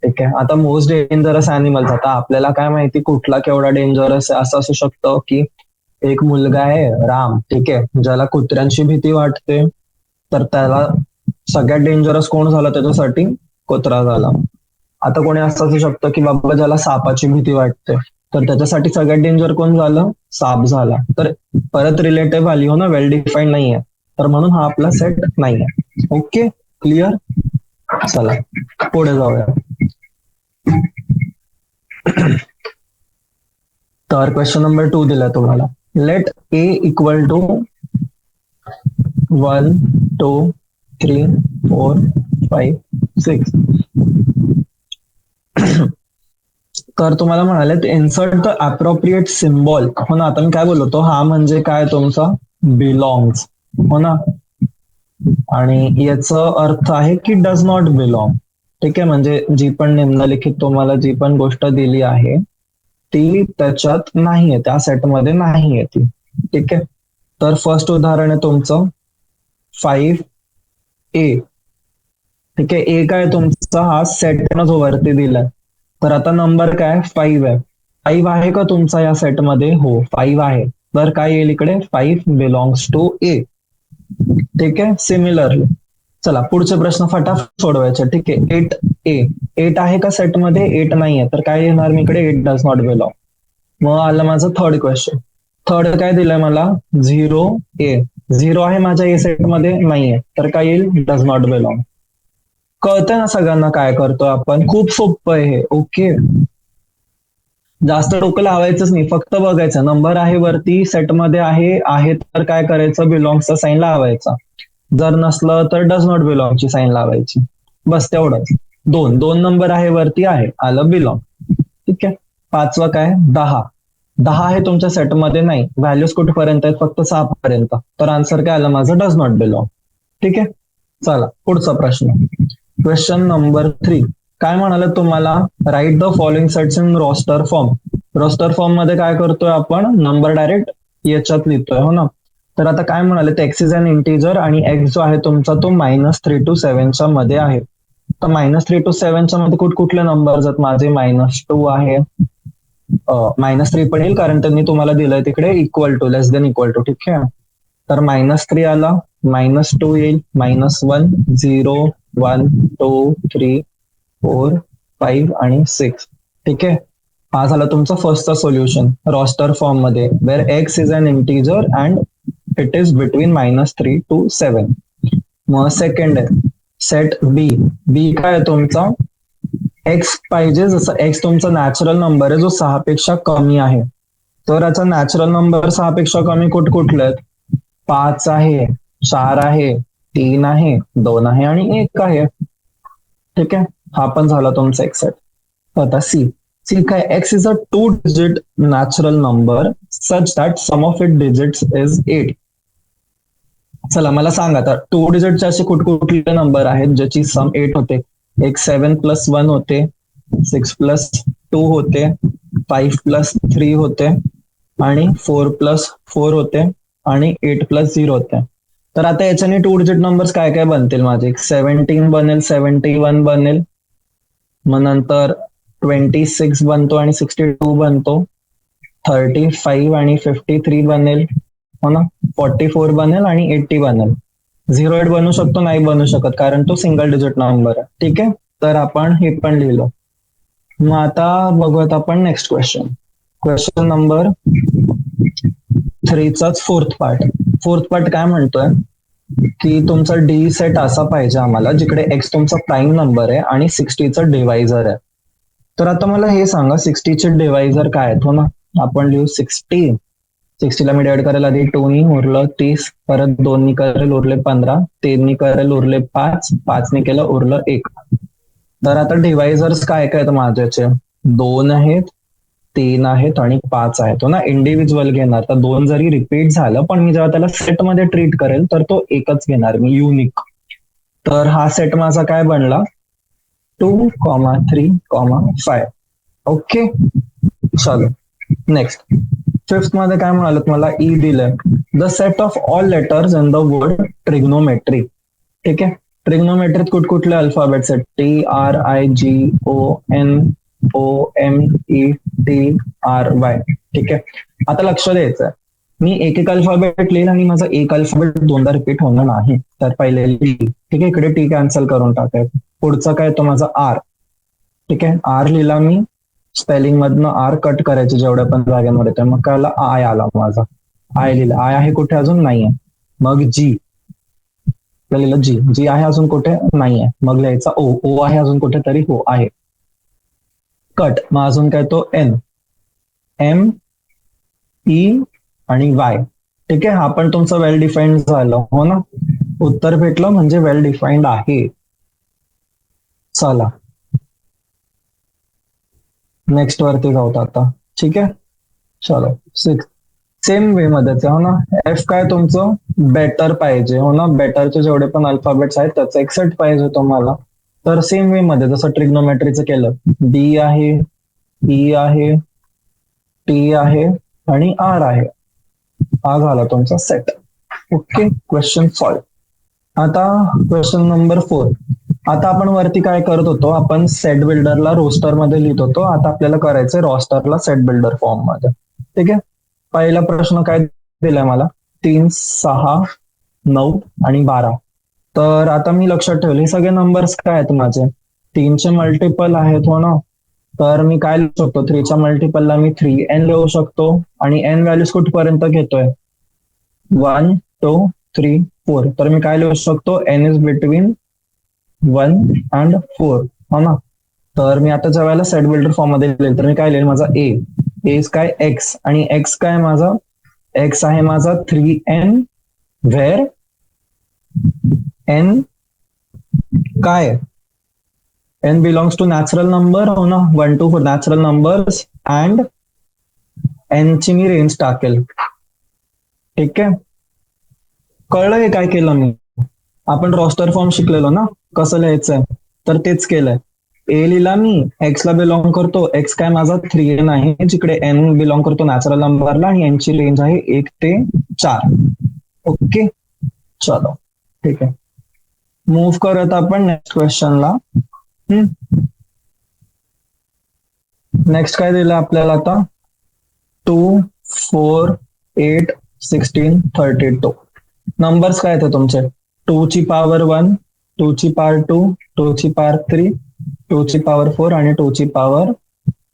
ठीक आहे. आता मोस्ट डेंजरस अॅनिमल्स, आता आपल्याला काय माहिती कुठला केवढा डेंजरस आहे, असं असू शकतं की एक मुलगा आहे राम, ठीक आहे, ज्याला कुत्र्यांची भीती वाटते, तर त्याला सगळ्यात डेंजरस कोण झाला त्याच्यासाठी, कुत्रा झाला. आता कोणी असं असू शकतं की बाबा ज्याला सापाची भीती वाटते, तर त्याच्यासाठी सगळ्यात डेंजर कोण झालं, साप झाला. तर परत रिलेटिव्ह व्हॅल्यू, हो ना, वेल डिफाईन्ड नाहीये, तर म्हणून हा आपला सेट नाहीये. Okay, clear? चला पुढे जाऊया. तर क्वेश्चन नंबर 2 दिला तुम्हाला, लेट ए इक्वल टू 1 2 3 4 5 6. तर तुम्हाला म्हणाले इन्सर्ट द अप्रोप्रिएट सिम्बॉल, हो ना. आता मी काय बोलतो, हा म्हणजे काय तुमचा बिलॉंग्स, हो ना, आणि याचा अर्थ आहे की डज नॉट बिलॉंग. ठीक आहे, म्हणजे जी पण निम्नलिखित तुम्हाला जी पण गोष्ट दिली आहे ती त्याच्यात नाहीये, त्या सेटमध्ये नाहीये ती. ठीक आहे. तर फर्स्ट उदाहरण आहे तुमचं 5A. ठीक आहे, ए काय तुमचा हा सेट जो वरती दिलाय, तर आता नंबर काय 5 आहे. 5 आहे का तुमचा या सेटमध्ये? हो 5 आहे. तर काय येईल इकडे, 5 बिलॉंग्स टू ए. ठीक आहे. सिमिलरली चला पुढचे प्रश्न फटाफट सोडवायचे. ठीक आहे. 8A, 8 आहे का सेटमध्ये? 8 नाहीये, तर काय येणार मी इकडे, 8 डज नॉट बिलॉंग. मग आलं माझं थर्ड क्वेश्चन. थर्ड काय दिलंय मला, 0A. 0 आहे माझ्या ए सेट मध्ये, नाहीये, तर काय येईल, डज नॉट बिलॉंग. कळतंय ना सगळ्यांना काय करतो आपण? खूप सोपं आहे हे. ओके, जास्त डोकं लावायचंच नाही, फक्त बघायचं नंबर आहे वरती, सेटमध्ये आहे तर काय करायचं, बिलॉंगचा साईन लावायचा, जर नसलं तर डज नॉट बिलॉंगची साईन लावायची, बस तेवढंच. दोन दोन नंबर आहे वरती, आहे, आलं बिलॉंग. ठीक आहे. पाचवा काय, 10. 10 आहे तुमच्या सेटमध्ये, नाही, व्हॅल्यूज कुठपर्यंत आहेत, फक्त 6 पर्यंत, तर आन्सर काय आलं माझं, डज नॉट बिलॉंग. ठीक आहे. चला पुढचा प्रश्न, क्वेश्चन नंबर 3. काय म्हणाले तुम्हाला, write the following sets in roster form. Roster form मध्ये काय करतोय आपण, नंबर डायरेक्ट याच्यात लिहितोय, हो ना. तर आता काय म्हणाले, ते एक्स इज अन इंटिजर आणि एक्स जो आहे तुमचा तो -3 to 7 च्या मध्ये आहे. तर -3 to 7 च्या मध्ये कुठले नंबर आहेत माझे, -2 आहे, -3 पण येईल कारण त्यांनी तुम्हाला दिलंय तिकडे equal to, less than equal to. ठीक आहे. तर -3 आला, -2 येईल, -1, 0, 1, 2, 3, 4, 5 आणि 6. ठीक आहे. हा झाला तुमचा फर्स्टचा सोल्युशन रॉस्टर फॉर्म मध्ये, where x is an integer and it is between -3 to 7. मग सेकंड आहे सेट बी. बी काय आहे तुमचा, एक्स पाहिजे, जसं एक्स तुमचा नॅचरल नंबर आहे जो 6 पेक्षा कमी आहे, तर याचा नॅचरल नंबर 6 पेक्षा कमी कुठले आहेत, 5 आहे, 4 आहे, 3 आहे, 2 आहे आणि 1 आहे. ठीक आहे. हा पण झाला तुमचा एक सेट. आता सी. सी काय, X is a 2 digit natural number such that sum of its digits is 8. चला मला सांगा आता 2 डिजिटचे असे कुठले नंबर आहेत ज्याची सम 8 होते. एक 7 + 1 होते, 6 + 2 होते, 5 + 3 होते आणि 4 + 4 होते आणि 8+0 होते. तर आता याच्याने 2 डिजिट नंबर्स काय काय बनतील माझे? 17 बनेल, 71 बनेल, मग नंतर 26 बनतो आणि 62 बनतो, 35 आणि 53 बनेल, हो ना, 44 बनेल आणि 80 बनेल. 08 बनू शकतो, नाही बनू शकत कारण तो सिंगल डिजिट नंबर आहे. ठीक आहे, तर आपण हे पण लिहिलं. मग आता बघूयात आपण नेक्स्ट क्वेश्चन. क्वेश्चन नंबर 3चाच फोर्थ पार्ट काय म्हणतोय की तुमचा डी सेट असा पाहिजे आम्हाला जिकडे एक्स तुमचा प्राईम नंबर आहे आणि 60चा डिवायझर आहे. तर आता मला हे सांगा 60चे डिवायझर काय आहेत, हो ना. आपण लिहू 60ला मी डिवाइड करेल आधी 2नी उरलं 30, परत 2नी करेल उरले 15, 3नी करेल उरले 5, 5नी केलं उरलं 1. तर आता डिवायझर्स काय काय आहेत माझ्याचे? 2 आहेत, 3 आहेत आणि 5 आहेत, हो ना. इंडिव्हिज्युअल घेणार तर 2 जरी रिपीट झालं पण मी जेव्हा त्याला सेट मध्ये ट्रीट करेल तर तो एकच घेणार मी, युनिक. तर हा सेट माझा काय बनला? 2, 3, 5. ओके, चलो नेक्स्ट. फिफ्थ मध्ये काय म्हणाल मला? ई दिलंय, the set of all letters in the word trigonometry. ठीक आहे, ट्रिग्नोमेट्रीत कुठले अल्फाबेट्स आहेत? TRIGONOMETRY. ठीक आहे, आता लक्ष द्यायचं, मी एक अल्फाबेट लिहिल आणि माझा एक अल्फाबेट दोनदा रिपीट होणार नाही. तर पहिले ठीक आहे, इकडे टी कॅन्सल करून टाकायचं. पुढचा काय तो माझा आर. ठीक आहे, आर लिहिला मी, स्पेलिंग मधनं आर कट करायचे जेवढ्या पण जागेमध्ये येते, मग काय आय आला माझा. आय लिहिला, आय आहे कुठे? अजून नाहीये. मग जी लिहिलं, जी आहे अजून कुठे? नाहीये. मग लिहायचा ओ आहे अजून कुठे तरी? हो आहे. कट, मग अजून काय तो एन, एम, ई आणि वाय. ठीक आहे, हा पण तुमचं वेल डिफाईन्ड झालं, हो ना. उत्तर भेटलं म्हणजे वेल डिफाईन्ड आहे. चला नेक्स्ट वरती जाऊत आता. ठीक आहे, चलो 6. सेम वे मध्येच, हो ना. एफ काय तुमचं? बेटर पाहिजे, हो ना. बेटरचे जेवढे पण अल्फाबेट्स आहेत त्याचा एक सेट पाहिजे तुम्हाला. तर सेम वे मध्ये जसं ट्रिग्नोमेट्रीचं केलं, डी आहे, ई आहे, टी आहे आणि आर आहे. हा झाला तुमचा सेट. Okay, question solve. आता क्वेश्चन नंबर 4. आता आपण वरती काय करत होतो? आपण सेट बिल्डरला रोस्टर मध्ये लिहित होतो. आता आपल्याला करायचंय रॉस्टरला सेट बिल्डर फॉर्म मध्ये. ठीक आहे, पहिला प्रश्न काय दिलाय मला? 3, 6, 9 आणि 12. तर आता मी लक्षात ठेवले हे सगळे नंबर्स काय आहेत माझे? 3चे मल्टिपल आहेत, हो ना. तर मी काय लिहू शकतो? 3च्या मल्टिपलला मी 3n लिहू शकतो आणि n व्हॅल्यूज कुठपर्यंत घेतोय? 1, 2, 3, 4. तर मी काय लिहू शकतो? n इज बिटवीन 1 अँड 4, हो ना. तर मी आता ज्या वेळेला सेट बिल्डर फॉर्म मध्ये लिहिलं तर मी काय लिहिलं? माझा ए इज काय? एक्स, आणि एक्स काय माझा? एक्स आहे माझा 3n, व्हेर n काय? n belongs to natural number, हो ना. 1 to 4 natural numbers and n ची मी रेंज टाकेल. ठीक आहे, कळलंय काय केलं मी? आपण रॉस्टर फॉर्म शिकलेलो ना कसं लिहायचंय, तर तेच केलंय. ए लिहिला मी, एक्स ला बिलॉंग करतो, एक्स काय माझा 3n आहे, जिकडे n बिलॉंग करतो नॅचरल नंबरला आणि n ची रेंज आहे 1 ते 4. ओके, चलो ठीक आहे, मूव्ह करत आपण नेक्स्ट क्वेश्चनला. नेक्स्ट काय दिलं आपल्याला आता? 2, 4, 8, 16, 32. नंबर्स काय आहेत तुमचे? 2 ची पॉवर 1, 2 ची पॉवर 2, 2 ची पॉवर 3, 2 ची पॉवर 4 आणि 2 ची पॉवर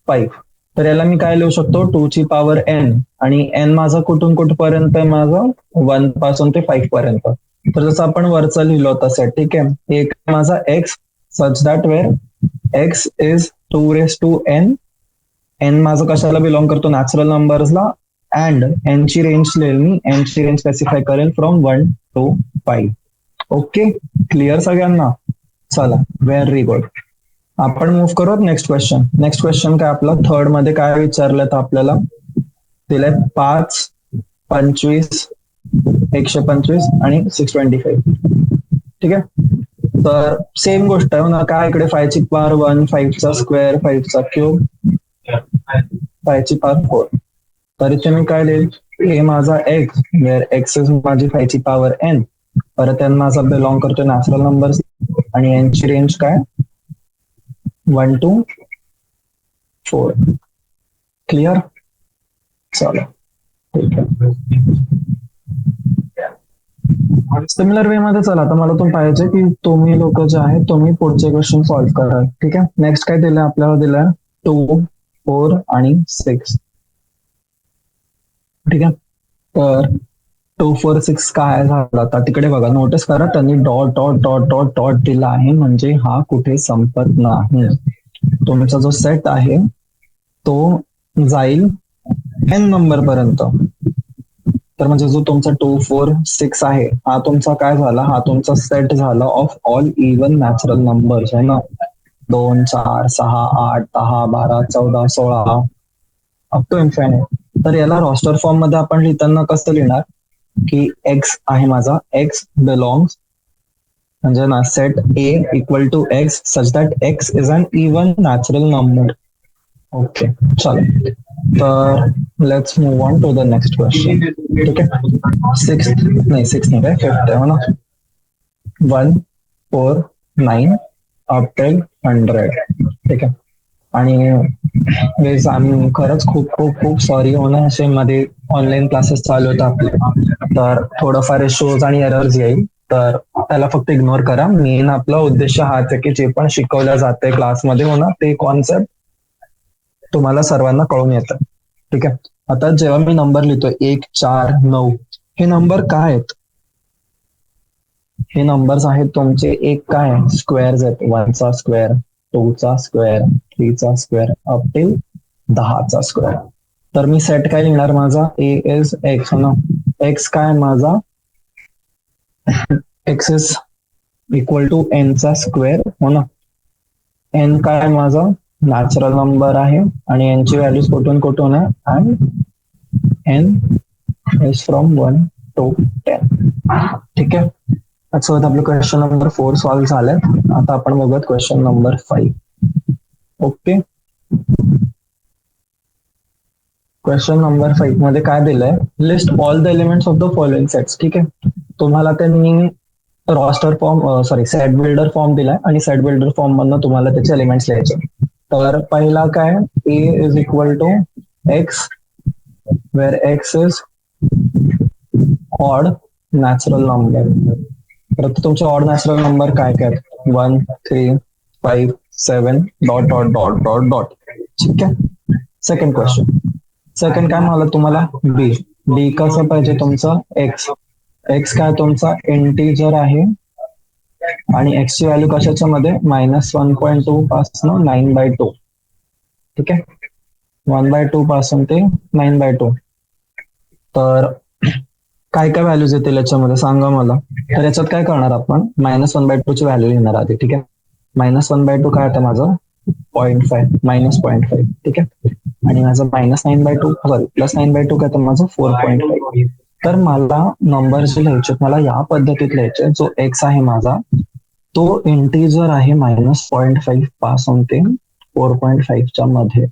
5. तर याला मी काय लिहू शकतो? 2 ची पॉवर n, आणि n माझा कुठून कुठपर्यंत आहे? माझं 1 पासून ते 5 पर्यंत. तर जसं आपण वरचं लिहिलं होतं सेट. ठीक आहे, एक माझा x such that where x is 2n. n माझं कशाला बिलॉंग करतो? नॅचरल नंबर्सला. अँड n ची रेंज लिहिल मी, n ची रेंज स्पेसिफाय करेल फ्रॉम 1 to 5. ओके, क्लिअर सगळ्यांना? चला, व्हेरी गुड. आपण मूव्ह करू नेक्स्ट क्वेश्चन. नेक्स्ट क्वेश्चन काय आपला? थर्ड मध्ये काय विचारलं तर आपल्याला दिलंय 5, 25, 125 आणि 625. ठीक आहे, तर सेम गोष्ट आहे ना. काय इकडे 5 ची पॉवर 1, 5 चा स्क्वेअर, 5 चा क्यूब, 5 ची पॉवर 4. तर इथे मी काय लिहिल? ए माझा एक्स वेअर एक्स इज माझी फायची पॉवर एन, परत एन माझा बिलॉंग करतो नॅचरल नंबर आणि एनची रेंज काय 1 to 4. क्लिअर? चला ठीक आहे. सिमिलर वे मध्ये चला आता मला तुम्ही पाहिजे की तुम्ही लोक जे आहेत तुम्ही पुढचे क्वेश्चन सॉल्व्ह करा. ठीक आहे. नेक्स्ट काय दिलंय आपल्याला, दिलंय 2, 4 आणि 6. ठीक आहे. तर 2, 4, 6 काय झालं आता तिकडे बघा, नोटीस करा त्यांनी dot dot dot dot dot दिला आहे, म्हणजे हा कुठे संपत नाही. तुमचा जो सेट आहे तो जाईल एन नंबर पर्यंत. तर म्हणजे जो तुमचा 2, 4, 6 आहे हा तुमचा काय झाला, हा तुमचा सेट झाला of all even natural numbers आहे ना. 2, 4, 6, 8, 10, 12, 14, 16 अप टू इन्फायनाइट. तर याला रॉस्टर फॉर्म मध्ये आपण लिहिताना कसं लिहिणार की एक्स आहे माझा, एक्स बिलॉंग्स म्हणजे ना set A equal to x such that x is an even natural number. Okay चलो, तर let's move on to the next question. ठीक आहे. सिक्स नाही काय, फिफ्थ आहे ना. 1, 4, 9 अप टिल 100. ठीक आहे. आणि आम्ही खरंच खूप खूप खूप सॉरी हो ना, असे मध्ये ऑनलाईन क्लासेस चालू होतात आपले, तर थोडंफार इश्यूज आणि एरर्स येईल, तर त्याला फक्त इग्नोर करा. मेन आपला उद्देश हाच आहे की जे पण शिकवलं जाते क्लासमध्ये हो ना ते कॉन्सेप्ट तुम्हाला सर्वांना कळून येतं. ठीक आहे. आता जेव्हा मी नंबर लिहितोय 1, 4, 9 हे नंबर काय आहेत? हे नंबर्स आहेत तुमचे एक काय स्क्वेअर्स आहेत. 1 चा स्क्वेअर, 2 चा स्क्वेअर, 3 चा स्क्वेअर अप टिल 10 चा स्क्वेअर. तर मी सेट काय लिहिणार माझा, ए इज एक्स हो ना. एक्स काय माझा, x is equal to n चा स्क्वेअर हो ना. एन काय माझा नॅचरल नंबर आहे आणि एनची व्हॅल्यूज कुठून आहे, and n is from 1 to 10. ठीक आहे. त्यासोबत आपलं क्वेश्चन नंबर 4 सॉल्व्ह झालंय. आता आपण बघूयात question number 5. Okay. Question number 5 मध्ये काय दिलंय, list all the elements of the following sets. ठीक आहे. तुम्हाला त्यांनी roster form set builder form दिलाय आणि सेट बिल्डर फॉर्म मधनं तुम्हाला त्याचे एलिमेंट्स लिहायचे. तर पहिला काय, A is equal to x where x is odd natural number. तर तुमचे ऑड नॅचरल नंबर काय काय, 1, 3, 5, 7 dot dot dot dot dot. ठीक आहे. सेकंड क्वेश्चन, सेकंड काय मला तुम्हाला बी. बी कसं पाहिजे तुमचं, एक्स. एक्स काय तुमचा इंटीजर आहे आणि एक्स ची व्हॅल्यू कशाच्या मध्ये, -1.2 पासून 9/2. ठीक आहे. 1/2 पासून ते 9/2. तर काय काय व्हॅल्यूज येतील याच्यामध्ये सांगा मला. तर याच्यात काय करणार आपण, -1/2 ची व्हॅल्यू लिहिणार आधी. ठीक आहे. -1/2 काय होतं माझं 0.5, -0.5. ठीक आहे. आणि माझं -9/2 सॉरी +9/2 काय तर माझं 4.5. तर मला नंबर जे लिहायचे मला या पद्धतीत लिहायचे, जो एक्स आहे माझा तो इंटीजर आहे -0.5 पासून ते 4.5 मध्ये.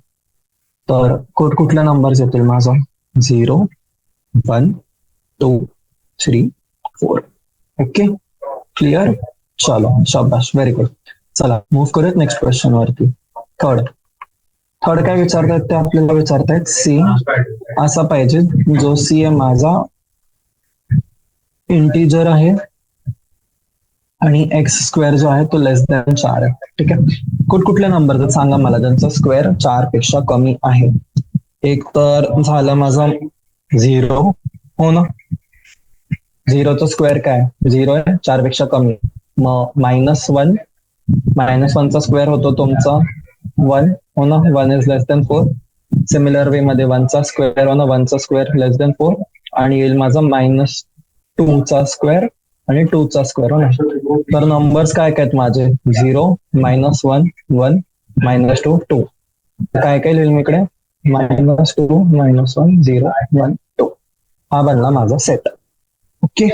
तर कुठल्या नंबर्स येतील माझा, 0, 1, 2, 3, 4. Okay clear. चलो शाबाश, व्हेरी गुड. चला मूव्ह करूयात नेक्स्ट क्वेश्चन वरती. थर्ड काय विचारतायत ते आपल्याला विचारतायत सी असा पाहिजे, जो सी आहे माझा इंटीजर आहे आणि एक्स स्क्वेअर जो आहे तो लेस दॅन 4 आहे. ठीक आहे. कुठल्या नंबर सांगा मला ज्यांचा स्क्वेअर 4 पेक्षा कमी आहे. एक तर झालं माझा 0 हो ना. 0चा स्क्वेअर काय, 0 आहे 4 पेक्षा कमी. मग -1, -1चा स्क्वेअर होतो तुमचा 1 हो ना. 1 is less than 4. Similar way मध्ये 1चा स्क्वेअर हो ना, 1चा स्क्वेअर लेस दॅन 4 आणि येईल माझा -2चा स्क्वेअर आणि 2चा स्क्वेअर हो ना. तर नंबर्स काय काय आहेत माझे, 0, -1, 1, -2, 2. काय काय लिहिल मी इकडे, -2, -1, 0, 1, 2. हा बनला माझा set. Okay.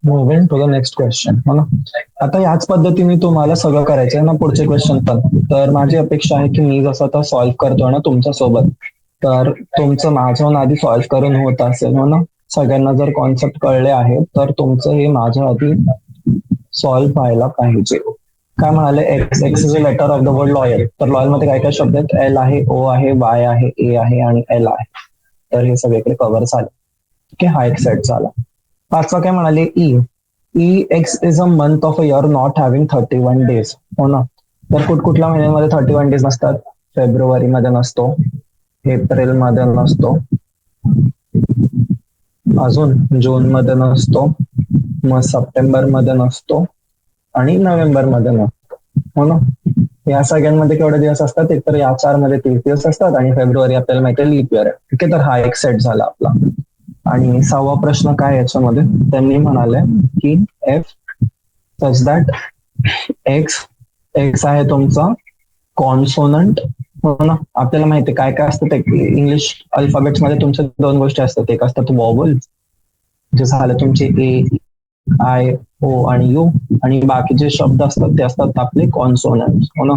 Moving to the next question हो ना. आता याच पद्धतीने तुम्हाला सगळं करायचं आहे ना पुढचे क्वेश्चन पण. तर माझी अपेक्षा आहे की मी जसं आता सॉल्व्ह करतोय ना तुमच्या सोबत, तर तुमचं माझ्याहून आधी सॉल्व्ह करून होत असेल हो ना. सगळ्यांना जर कॉन्सेप्ट कळले आहेत तर तुमचं हे माझ्या आधी सॉल्व्ह व्हायला पाहिजे. काय म्हणाले, x x is a letter of the word loyal. तर लॉयल मध्ये काय काय शब्द आहेत, एल आहे, ओ आहे, वाय आहे, ए आहे आणि एल आहे. तर हे सगळीकडे कव्हर झाले. ठीक आहे, हा एक सेट झाला. पाचवा काय म्हणाले, E. E x is a month of a year not having 31 days हो ना. तर कुठल्या महिन्यामध्ये 31 डेज नसतात? फेब्रुवारी मध्ये नसतो, एप्रिल मध्ये नसतो, अजून जून मध्ये नसतो, मग सप्टेंबर मध्ये नसतो आणि नोव्हेंबर मध्ये नसतो हो ना. या सगळ्यांमध्ये केवढे दिवस असतात? एक तर या 4 मध्ये 30 दिवस असतात आणि फेब्रुवारी आपल्याला माहिती आहे लीप इयर आहे. ठीक आहे, तर हा एक सेट झाला आपला. आणि 6वा प्रश्न काय याच्यामध्ये त्यांनी म्हणाले की F such that x x आहे तुमचा कॉन्सोनंट हो ना. आपल्याला माहिती आहे काय काय असतं ते इंग्लिश अल्फाबेट्स मध्ये तुमच्या 2 गोष्टी असतात. एक असतात वॉवल जे झाले तुमचे ए आय ओ आणि यू, आणि बाकीचे शब्द असतात ते असतात आपले कॉन्सोनंट हो ना.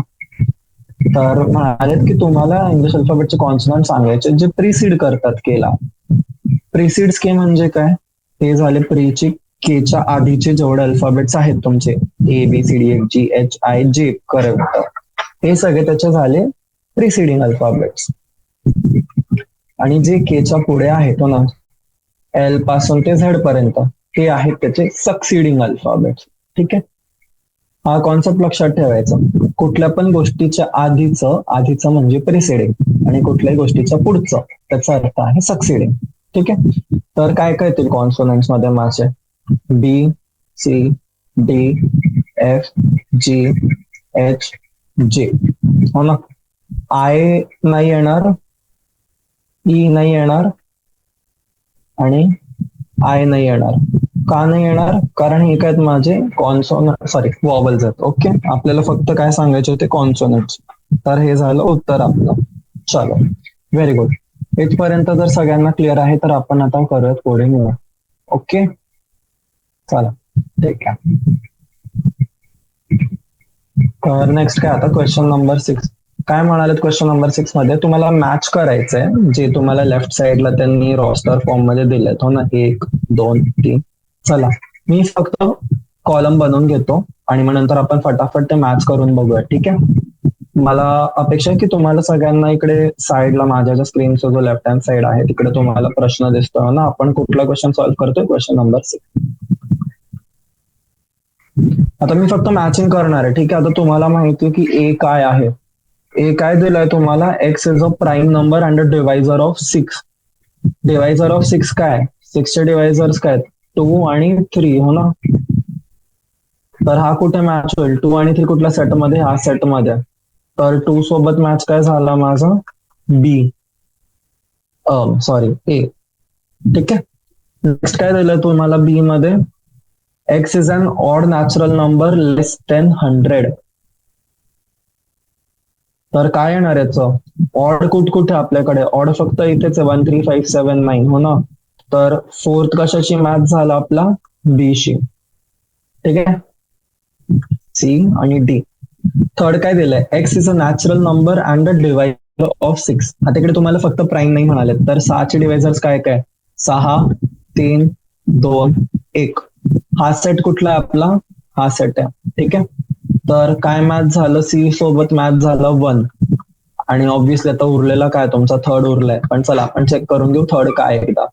तर म्हणालेत की तुम्हाला इंग्लिश अल्फाबेटचे कॉन्सोनंट सांगायचे जे प्रिसीड करतात केला. प्रिसीड्स के म्हणजे काय? हे झाले प्रीची केच्या आधीचे जेवढे अल्फाबेट्स आहेत तुमचे A B C D F G H I J correct, हे सगळे त्याचे झाले प्रिसिडिंग अल्फाबेट्स. आणि जे केच्या पुढे आहेत ना एल पासून ते झेड पर्यंत ते आहेत त्याचे सक्सिडिंग अल्फाबेट्स. ठीक आहे, हा कॉन्सेप्ट लक्षात ठेवायचा. कुठल्या पण गोष्टीच्या आधीचं म्हणजे प्रिसिडिंग आणि कुठल्याही गोष्टीच्या पुढचं त्याचा अर्थ आहे सक्सिडिंग. ठीक आहे, तर काय काय येतील कॉन्सोनंट्स मध्ये माझे? B C D F G H J हो ना. आय नाही येणार, ई नाही येणार आणि आय नाही येणार. का नाही येणार? कारण हे काय माझे कॉन्सोनंट सॉरी वॉवल्स आहेत. ओके, आपल्याला फक्त काय सांगायचे होते कॉन्सोनंट्स. तर हे झालं उत्तर आपलं. चलो, व्हेरी गुड. इथपर्यंत जर सगळ्यांना क्लिअर आहे तर आपण आता करूयात पुढे मिळू. ओके, चला ठीक आहे. तर नेक्स्ट काय आता क्वेश्चन नंबर 6. काय म्हणाले क्वेश्चन नंबर 6 मध्ये तुम्हाला मॅच करायचंय जे तुम्हाला लेफ्ट साइडला त्यांनी रोस्टर फॉर्म मध्ये दिलेत हो ना, 1 2 3. चला, मी फक्त कॉलम बनवून घेतो आणि मग नंतर आपण फटाफट ते मॅच करून बघूया. ठीक आहे, मला अपेक्षा आहे की तुम्हाला सगळ्यांना इकडे साईडला माझ्या ज्या स्क्रीनचा जो लेफ्ट हँड साइड आहे तिकडे तुम्हाला प्रश्न दिसतोय ना. आपण कुठला क्वेश्चन सॉल्व्ह करतोय? Question number 6. आता मी फक्त मॅचिंग करणार आहे. ठीक आहे, आता तुम्हाला माहिती आहे की ए काय आहे. ए काय दिलंय तुम्हाला? X is a prime number and a divisor of 6. Divisor of 6 काय? 6 चे डिवायझर्स काय? 2 आणि 3 हो ना. तर हा कुठे मॅच होईल? 2 आणि 3 कुठल्या सेटमध्ये? हा सेटमध्ये. तर 2 सोबत मॅच काय झाला माझा? B sorry A. ठीक आहे, नेक्स्ट काय दिलं तुम्हाला बी मध्ये? X is an odd natural number less than 100. तर काय येणार याचं? ऑड कुठे आपल्याकडे? ऑड फक्त इथेच आहे 1 3 5 7 9 हो ना. तर फोर्थ कशाची मॅच झाला आपला? बी शी. ठीक आहे, सी आणि डी. थर्ड काय दिलंय? X is a natural number and a divisor of 6. आता इकडे तुम्हाला फक्त प्राईम नाही म्हणाले, तर 6चे डिवायझर्स काय काय? 6 3 2 1. हा सेट कुठला आहे आपला? हा सेट आहे. ठीक आहे, तर काय मॅच झालं? सी सोबत मॅच झालं 1. आणि ऑब्व्हियसली आता उरलेला काय तुमचा थर्ड उरलाय, पण चला आपण चेक करून घेऊ थर्ड काय एकदा.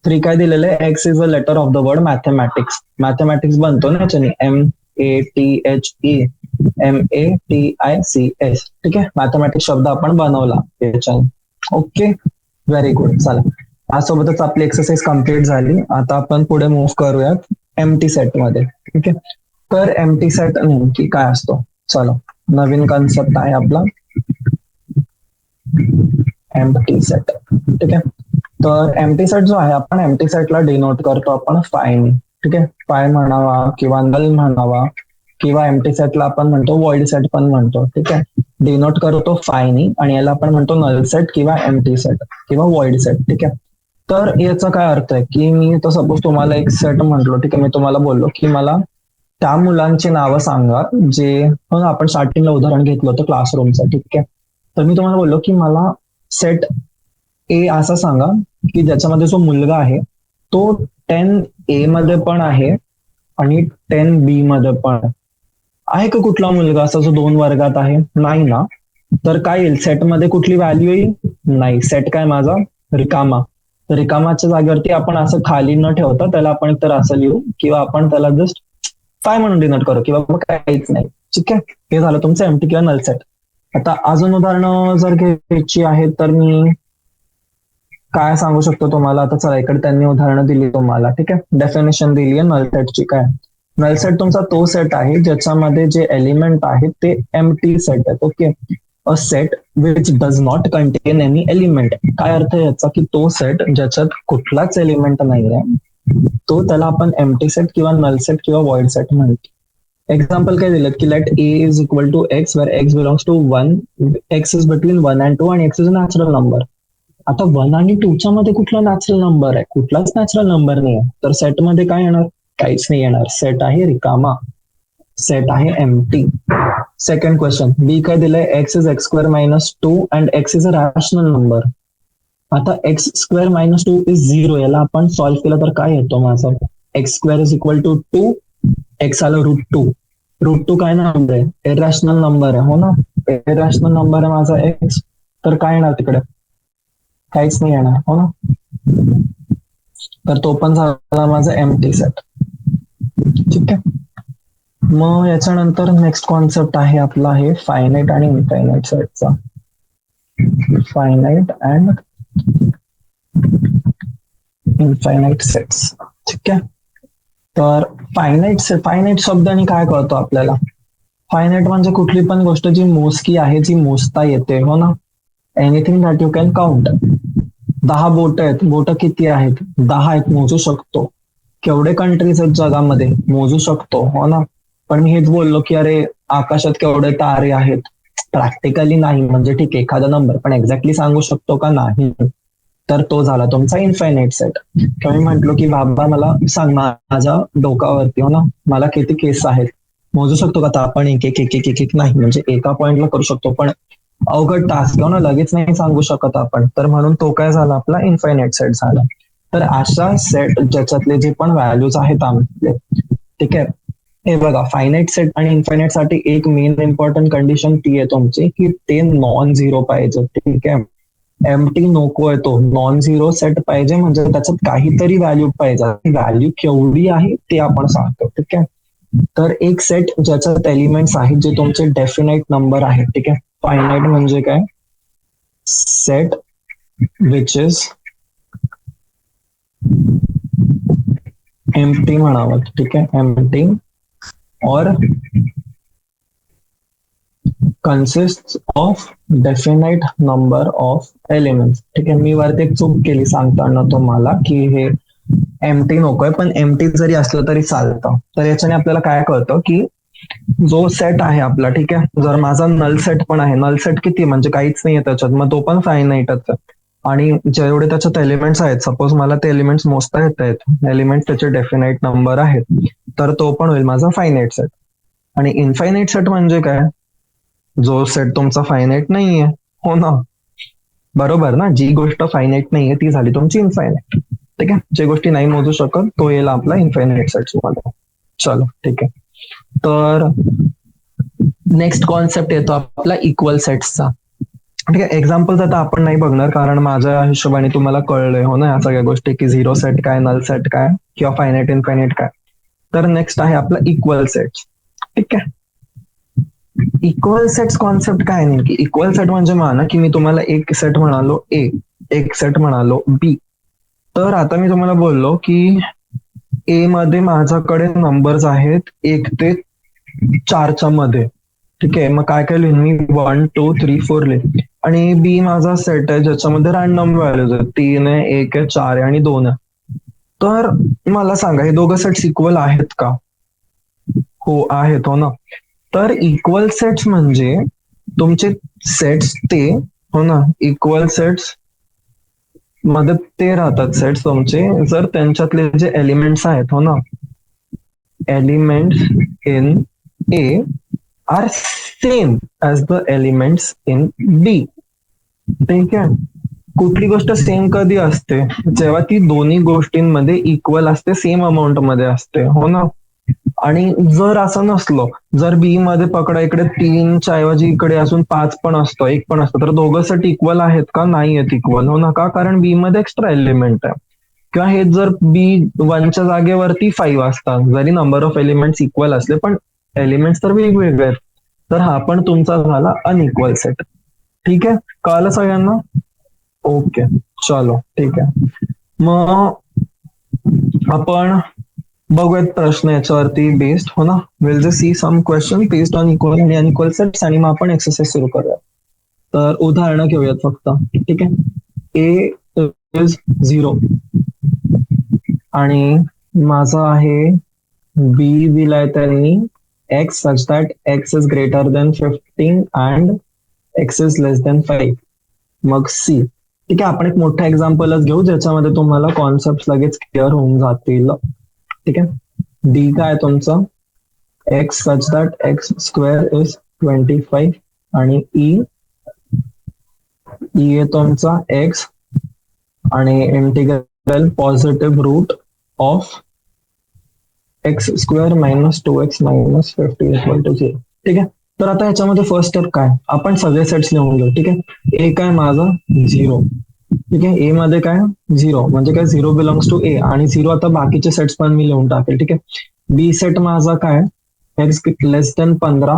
3 काय दिलेलं आहे? X is a letter of the word mathematics. Mathematics बनतो ना याच्याने, MATHEMATICS. ठीक आहे, मॅथमॅटिक्स शब्द आपण बनवला याच्याने. Okay, very good. चला, यासोबतच आपली एक्सरसाइज कम्प्लीट झाली. आता आपण पुढे मूव्ह करूयात एमटी सेट मध्ये. ठीक आहे, तर एमटी सेट नेमकी काय असतो? चला, नवीन कन्सेप्ट आहे आपला एमटी सेट. ठीक आहे, तर एमटी सेट जो आहे आपण एमटी सेटला डिनोट करतो आपण फायनी. ठीक आहे, फाय म्हणावा किंवा नल म्हणावा किंवा एमटी सेटला आपण म्हणतो वॉइड सेट पण म्हणतो. ठीक आहे, डिनोट करतो फायनी आणि याला आपण म्हणतो नल सेट किंवा एमटी सेट किंवा वॉइड सेट. ठीक आहे, तर याचा काय अर्थ आहे की मी तर सपोज तुम्हाला एक सेट म्हटलो. ठीक आहे, मी तुम्हाला बोललो की मला त्या मुलांची नावं सांगा जे आपण स्टार्टिंगला उदाहरण घेतलं होतं क्लासरूमचं. ठीक आहे, तर मी तुम्हाला बोललो की मला सेट ए असं सांगा की ज्याच्यामध्ये जो मुलगा आहे तो 10A मध्ये पण आहे आणि 10B मध्ये पण आहे का कुठला मुलगा असा जो 2 वर्गात आहे? नाही ना. तर काय येईल सेटमध्ये कुठली व्हॅल्यू येईल? नाही. सेट काय माझा रिकामा. तर रिकामाच्या जागेवरती आपण असं खाली न ठेवता त्याला आपण तर असं लिहू किंवा आपण त्याला जस्ट काय म्हणून डिनोट करू किंवा मग काहीच नाही. ठीक आहे, हे झालं तुमचं एमटी किंवा नल सेट. आता अजून उदाहरणं जर घ्यायची आहेत तर मी काय सांगू शकतो तुम्हाला. आता चला इकडे त्यांनी उदाहरणं दिली तुम्हाला. ठीक आहे, डेफिनेशन दिली आहे नल सेटची. काय नल सेट तुमचा तो सेट आहे ज्याच्यामध्ये जे एलिमेंट आहेत ते एम्प्टी सेट आहेत. Okay, a set which does not content any element. काय अर्थ आहे याचा की तो सेट ज्याच्यात कुठलाच एलिमेंट नाही आहे तो त्याला आपण एम्प्टी सेट किंवा नल सेट किंवा वॉइड सेट म्हणतो. एक्झाम्पल काय दिलं की let A is equal to x where x belongs to 1, x is between 1 and 2 आणि x is a natural number. आता 1 आणि 2च्या मध्ये कुठला नॅचरल नंबर आहे? कुठलाच नॅचरल नंबर नाही आहे. तर सेटमध्ये काय येणार? काहीच नाही येणार. सेट आहे रिकामा, सेट आहे एम्प्टी. सेकंड क्वेश्चन बी काय दिलंय? X is x square minus 2 and x is a rational number. आता एक्स स्क्वेअर मायनस 2 इज 0. याला आपण सॉल्व्ह केलं तर काय येतो माझा? X square is equal to 2, x आलं √2. √2 काय नंबर आहे? इरॅशनल नंबर आहे, हो ना. इरॅशनल नंबर आहे माझा एक्स. तर काय येणार तिकडे? काहीच नाही येणार, हो ना. तर तो पण झाला माझा एम्प्टी सेट. ठीक आहे, मग याच्यानंतर नेक्स्ट कॉन्सेप्ट आहे आपला हे फायनाईट आणि इनफायनाईट सेटचा. Finite and infinite sets. ठीक आहे, तर फायनाईट शब्दाने काय कळतो आपल्याला? फायनाईट म्हणजे कुठली पण गोष्ट जी मोजकी आहे, जी मोजता येते, हो ना. Anything that you can count. 10 बोट आहेत, बोट किती आहेत? 10 आहेत, मोजू शकतो. केवढे कंट्रीज आहेत जगामध्ये? मोजू शकतो, हो ना. पण मी हेच बोललो की अरे आकाशात केवढे तारे आहेत? प्रॅक्टिकली नाही, म्हणजे ठीक आहे एखादा नंबर, पण एक्झॅक्टली सांगू शकतो का? नाही. तर तो झाला तुमचा इन्फायनाईट सेट. मी म्हंटलो की बाबा मला सांग माझ्या डोकावरती, हो ना, मला किती केस आहेत मोजू शकतो का? तर आपण एक एक एक एक एक एक नाही, म्हणजे एका पॉइंटला करू शकतो पण अवघड टास्क आहे ना, लगेच नाही सांगू शकत आपण. तर म्हणून तो काय झाला आपला इन्फायनाईट सेट झाला. तर अशा सेट ज्याच्यातले जे पण व्हॅल्यूज आहेत आपले, ठीक आहे, हे बघा फायनाईट सेट आणि इन्फायनाईट साठी एक मेन इम्पॉर्टंट कंडिशन ती आहे तुमची की ते नॉन झिरो पाहिजे. ठीक आहे, एम्प्टी नको आहे, तो नॉन झिरो सेट पाहिजे, म्हणजे त्याच्यात काहीतरी व्हॅल्यू पाहिजे. व्हॅल्यू केवढी आहे ते आपण सांगतो. ठीक आहे, तर एक सेट ज्याच्यात एलिमेंट्स आहेत जे तुमचे डेफिनाइट नंबर आहेत. ठीक आहे, फायनाइट म्हणजे काय? सेट विच इज एम्प्टी म्हणावं. ठीक आहे, एम्प्टी और consists of definite number of elements. ठीक आहे, मी वरती एक चूक केली सांगताना तुम्हाला की हे एम्प्टी नकोय, पण एम्प्टी जरी असलं तरी चालतं. तर याच्याने आपल्याला काय कळतं की जो सेट आहे आपला, ठीक आहे, जर माझा नल सेट पण आहे, नल सेट किती म्हणजे काहीच नाहीये त्याच्यात, मग तो पण फायनाईटच आहे. आणि जेवढे त्याच्यात एलिमेंट्स आहेत, सपोज मला ते एलिमेंट्स मोजता येत आहेत, एलिमेंट्स त्याचे डेफिनाईट नंबर आहेत, तर तो पण होईल माझा फायनाईट सेट. आणि इनफायनाईट सेट म्हणजे काय? जो सेट तुमचा फायनाईट नाहीये, हो ना, बरोबर ना. जी गोष्ट फायनाईट नाहीये ती झाली तुमची इनफायनाईट. ठीक आहे, जे गोष्टी नाही मोजू शकत तो येईल आपला इनफायनाईट सेट मध्ये. चलो ठीक आहे, तर नेक्स्ट कॉन्सेप्ट येतो आपला इक्वल सेट्सचा. ठीक आहे, एक्झाम्पल्स आता आपण नाही बघणार कारण माझ्या हिशोबाने तुम्हाला कळलंय, हो ना, या सगळ्या गोष्टी की झिरो सेट काय, नल सेट काय किंवा फायनाईट इनफायनाईट काय. तर नेक्स्ट आहे आपला इक्वल सेट्स. ठीक आहे, इक्वल सेट्स कॉन्सेप्ट काय नेमकी? इक्वल सेट म्हणजे माना की मी तुम्हाला एक सेट म्हणालो ए, एक सेट म्हणालो बी. तर आता मी तुम्हाला बोललो की ए मध्ये माझ्याकडे नंबर्स आहेत 1 ते 4च्या मध्ये. ठीक आहे, मग काय काय लिहिन मी? 1 2 3 4 लिहिन. आणि बी माझा सेट आहे ज्याच्यामध्ये रॅन्डम व्हॅल्यूज आहेत, 3 आहे, 1 आहे, 4 आहे आणि 2 आहे. तर मला सांगा हे दोघं सेट्स इक्वल आहेत का? हो आहेत, हो ना. तर इक्वल सेट्स म्हणजे तुमचे सेट्स ते, हो ना, इक्वल सेट्स मध्ये ते राहतात सेट्स तुमचे जर त्यांच्यातले जे एलिमेंट्स आहेत, हो ना, elements in A are same as the elements in B. ठीक आहे, कुठली गोष्ट सेम कधी असते? जेव्हा ती दोन्ही गोष्टींमध्ये इक्वल असते, सेम अमाऊंट मध्ये असते, हो ना? आणि जर असं नसलं, जर बी मध्ये पकडा इकडे 3च्या ऐवजी इकडे अजून 5 पण असतो, 1 पण असतो, तर दोघं सेट इक्वल आहेत का? नाही आहेत इक्वल, हो ना? का? कारण बी मध्ये एक्स्ट्रा एलिमेंट आहे. किंवा हे जर बी 1च्या जागेवरती 5 असतात, जरी नंबर ऑफ एलिमेंट्स इक्वल असले पण एलिमेंट्स तर वेगवेगळे आहेत, तर हा पण तुमचा झाला अनइक्वल सेट. ठीक आहे, कळलं सगळ्यांना? ओके, चलो ठीक आहे. मग आपण बघूयात प्रश्न याच्यावरती बेस्ड, हो ना? Will just see some question based on equal आणि अनइक्वल सेट्स आणि मग आपण एक्सरसाइज सुरू करूया. तर उदाहरणं घेऊयात फक्त. ठीक आहे, ए इज 0 आणि माझं आहे बी दिलाय त्यांनी x such that x is greater than 15 and x is less than 5. मग सी. ठीक आहे, आपण एक मोठा एक्झाम्पलच घेऊ ज्याच्यामध्ये तुम्हाला कॉन्सेप्ट लगेच क्लिअर होऊन जातील. ठीक आहे, डी काय आहे तुमचं? X such that x square is 25 आणि ई आहे तुमचा एक्स आणि integral positive root of x square minus 2x minus 50 equal to 0. ठीक आहे, तर आता ह्याच्यामध्ये फर्स्ट स्टेप काय? आपण सगळे सेट्स लिहून घेऊ. ठीक आहे, ए काय माझा 0. ठीक आहे, ए मध्ये काय 0 म्हणजे काय 0 बिलॉंग्स टू ए आणि 0 आता बाकीचे सेट्स पण मी लिहून टाकेल. ठीक आहे, बी सेट माझा काय एक्स लेस देन 15.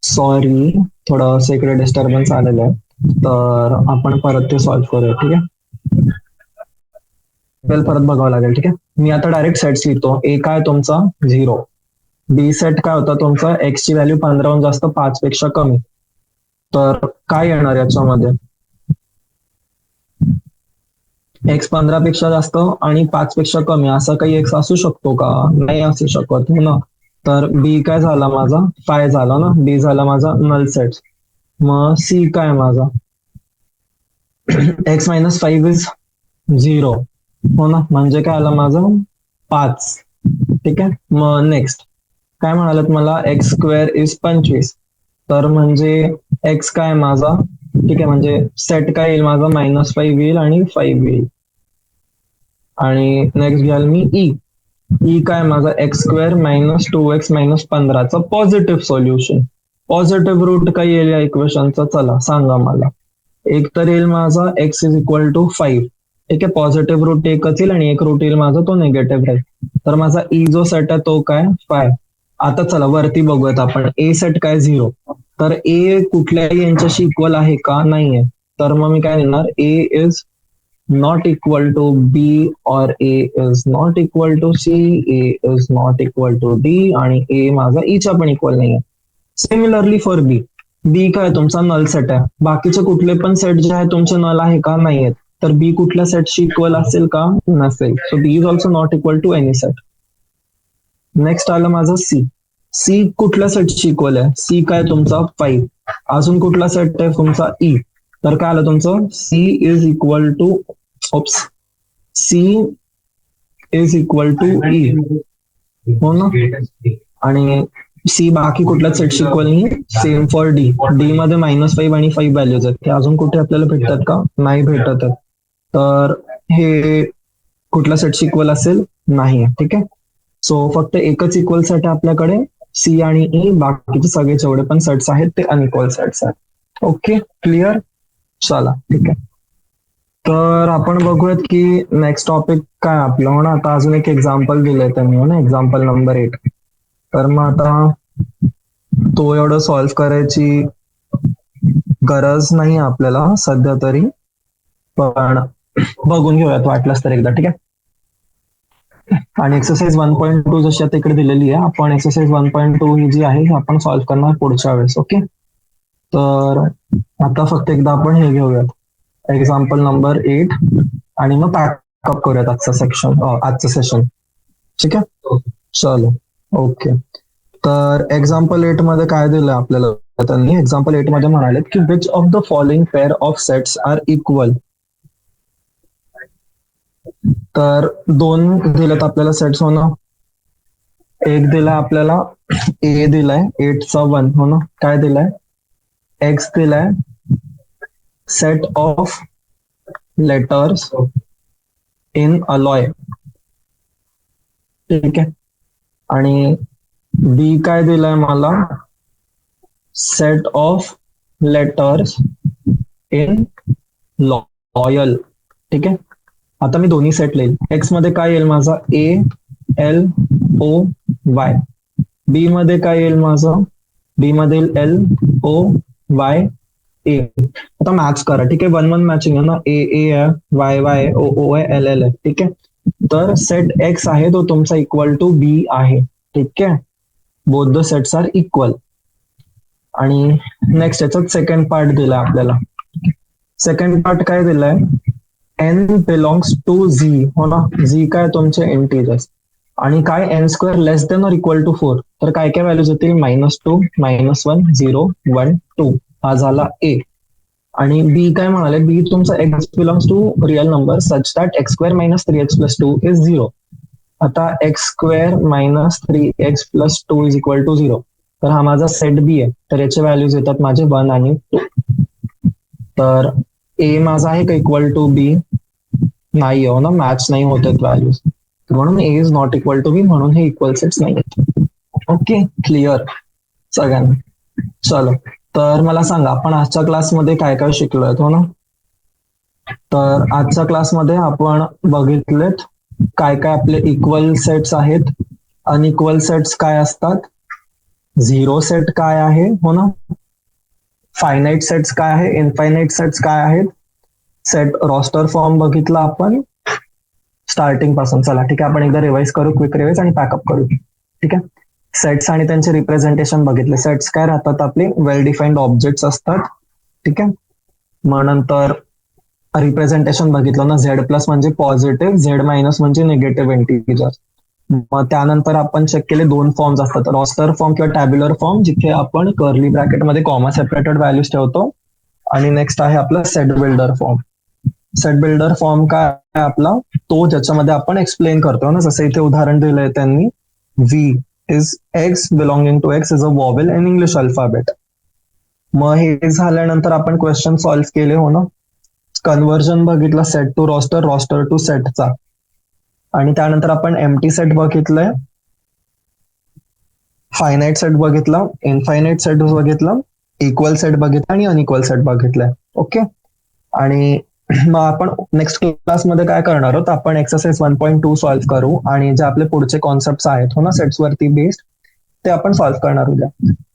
सॉरी, थोडं इकडे डिस्टर्बन्स आलेलं आहे, तर आपण परत ते सॉल्व्ह करूया. ठीक आहे, वेल परत बघावं लागेल. ठीक आहे, मी आता डायरेक्ट सेट्स लिहितो. ए काय तुमचा 0, बी सेट काय होता तुमचा एक्स ची व्हॅल्यू 15 जास्त 5 पेक्षा कमी, तर काय येणार याच्यामध्ये? एक्स 15 पेक्षा जास्त आणि 5 पेक्षा कमी असा काही एक्स असू शकतो का? नाही असू शकत, हो ना? तर बी काय झाला माझा 5 झाला ना, बी झाला माझा नल सेट. मग सी काय माझा एक्स मायनस 5 इज 0, हो ना? म्हणजे काय आलं माझं 5. ठीक आहे, मग नेक्स्ट काय म्हणालात मला? एक्स स्क्वेअर इज 25, तर म्हणजे एक्स काय माझा? ठीक आहे, म्हणजे सेट काय येईल माझा? -5 येईल आणि 5 येईल. आणि नेक्स्ट घ्याल मी ई. ई काय माझा? X square minus 2x minus 15चा पॉझिटिव्ह सोल्युशन. पॉझिटिव्ह रूट काय येईल या इक्वेशनचा? चला सांगा मला. एक तर येईल माझा एक्स इज इक्वल टू 5. ठीक आहे, पॉझिटिव्ह रूट एकच येईल आणि एक रूट येईल माझा तो निगेटिव्ह राहील. तर माझा ई जो सेट आहे तो काय 5. आता चला वरती बघूयात आपण. ए सेट काय 0, तर ए कुठल्याही यांच्याशी इक्वल आहे का? नाहीये, तर मग मी काय लिहिणार? ए is not equal to B or A is not equal to C, A is not equal to D आणि A माझा ईच्या पण इक्वल नाहीये. सिमिलरली फॉर बी. बी काय तुमचा नल सेट आहे, बाकीचे कुठले पण सेट जे आहे तुमचे नल आहे का? नाही आहेत, तर बी कुठल्या सेटशी इक्वल असेल का? नसेल. So B is also not equal to any set. Next आलं माझं सी. सी कुठल्या सेटशी इक्वल आहे? सी काय तुमचा 5. अजून कुठला सेट आहे तुमचा? ई. तर काय आलं तुमचं? C is equal to C is equal to E, हो ना? आणि सी बाकी कुठल्याच सेटशी इक्वल नाही. Same for D. डी मध्ये -5 आणि 5 व्हॅल्यूज आहेत, ते अजून कुठे आपल्याला भेटतात का? नाही भेटत आहेत, तर हे कुठल्या सेटशी इक्वल असेल? नाही. ठीक आहे, सो फक्त एकच इक्वल सेट आहे आपल्याकडे, सी आणि ई. बाकीचे सगळे जेवढे पण सेट्स आहेत ते अनइक्वल सेट्स आहेत. Okay, clear? चला ठीक आहे, तर आपण बघूयात की नेक्स्ट टॉपिक काय आपलं, हो ना? आता अजून एक एक्झाम्पल दिलंय त्यांनी, हो ना? Example number 8. तर मग आता तो एवढं सॉल्व्ह करायची गरज नाही आपल्याला सध्या तरी, पण बघून घेऊयात वाटलंच तर एकदा. ठीक आहे, आणि एक्सरसाइज 1.2 जशी आता इकडे दिलेली आहे, आपण एक्सरसाइज 1.2 ही जी आहे आपण सॉल्व्ह करणार पुढच्या वेळेस. ओके, तर आता फक्त एकदा आपण हे घेऊयात एक्झाम्पल नंबर 8 आणि मग पॅकअप करूयात आजचं सेशन. ठीक आहे, चलो ओके. तर एक्झाम्पल 8 मध्ये काय दिलं आपल्याला? त्यांनी एक्झाम्पल 8 मध्ये म्हणाले की which of the following pair of sets are equal. तर 2 दिलेत आपल्याला सेट्स, हो ना? एक दिलाय आपल्याला ए दिलाय 8चा 1, हो ना? काय दिलाय? एक्स दिलाय set of letters in alloy. ठीक आहे. आणि बी काय दिलंय मला, set of letters in loyal. ठीक आहे. आता मी दोन्ही सेट लिहिल. एक्स मध्ये काय येईल माझा, ए एल ओ वाय. बी मध्ये काय येईल माझं, बी मध्ये येईल एल ओ वाय ए. आता मॅच करा. ठीक आहे. 1-1 मॅचिंग आहे ना, ए ए आहे, वाय वाय, ओ ओ आहे, एल एल आहे. ठीक आहे. तर सेट एक्स आहे तो तुमचा इक्वल टू बी आहे. ठीक आहे. Both the sets are equal. आणि नेक्स्ट याच्यात सेकंड पार्ट दिलाय आपल्याला. सेकंड पार्ट काय दिलाय, एन बिलॉंग्स टू झी. हो ना, झी काय तुमचे इंटिजर्स. आणि काय n square less than or equal to 4. तर काय काय व्हॅल्यूज येतील, -2, -1, 0, 1, 2. हा झाला ए. आणि बी काय म्हणाले, बी तुमचा x belongs to real number such that x square minus 3x + 2 is 0. आता x square minus 3x + 2 is equal to 0. तर हा माझा सेट बी आहे. तर याचे व्हॅल्यूज येतात माझे 1 आणि 2. तर ए माझा आहे का इक्वल टू बी, नाही हो ना, मॅच नाही होत आहेत व्हॅल्यूज. म्हणून ए is not equal to be, म्हणून हे इक्वल सेट्स नाही आहेत. ओके, क्लिअर सगळ्यांना. चलो, तर मला सांगा आपण आजच्या क्लासमध्ये काय काय शिकलोय. हो ना, तर आजच्या क्लासमध्ये आपण बघितलेत काय काय आपले इक्वल सेट्स आहेत, अनइक्वल सेट्स काय असतात, झिरो सेट काय आहे. हो ना, फायनाईट सेट्स काय आहे, इनफायनाईट सेट्स काय आहेत, सेट रॉस्टर फॉर्म बघितला आपण स्टार्टिंग पासून. चला ठीक आहे, आपण एकदा रिवाइज करू, क्विक रिवाइज आणि पॅकअप करू. ठीक आहे. सेट्स आणि त्यांचे रिप्रेझेंटेशन बघितले. सेट्स काय राहतात आपले, वेल डिफाईन्ड ऑब्जेक्ट्स असतात. ठीक आहे. मग नंतर रिप्रेझेंटेशन बघितलं ना, झेड प्लस म्हणजे पॉझिटिव्ह, झेड मायनस म्हणजे निगेटिव्ह इंटिजर. मग त्यानंतर आपण चेक केले 2 फॉर्म्स असतात, रॉस्टर फॉर्म किंवा टॅब्युलर फॉर्म, जिथे आपण कर्ली ब्रॅकेटमध्ये कॉमा सेपरेटेड व्हॅल्यूज ठेवतो. आणि नेक्स्ट आहे आपला set builder form. Set builder form काय आहे आपला, तो ज्याच्यामध्ये आपण एक्सप्लेन करतो ना, जसं इथे उदाहरण दिलंय त्यांनी, V is x belonging to x is a vowel in English alphabet. मग हे झाल्यानंतर आपण क्वेश्चन सॉल्व्ह केले. हो ना, कन्व्हर्जन बघितलं set to roster, roster to सेटचा. आणि त्यानंतर आपण एम्प्टी सेट बघितलंय, फायनाईट सेट बघितला, इनफायनाईट सेट बघितला, इक्वल सेट बघितला आणि अनइक्वल सेट बघितलाय. ओके. आणि मग आपण नेक्स्ट क्लासमध्ये काय करणार आहोत, आपण एक्सरसाइज 1.2 सॉल्व्ह करू आणि जे आपले पुढचे कॉन्सेप्ट आहेत हो ना सेट्स वरती बेस्ड, ते आपण सॉल्व्ह करणार उद्या.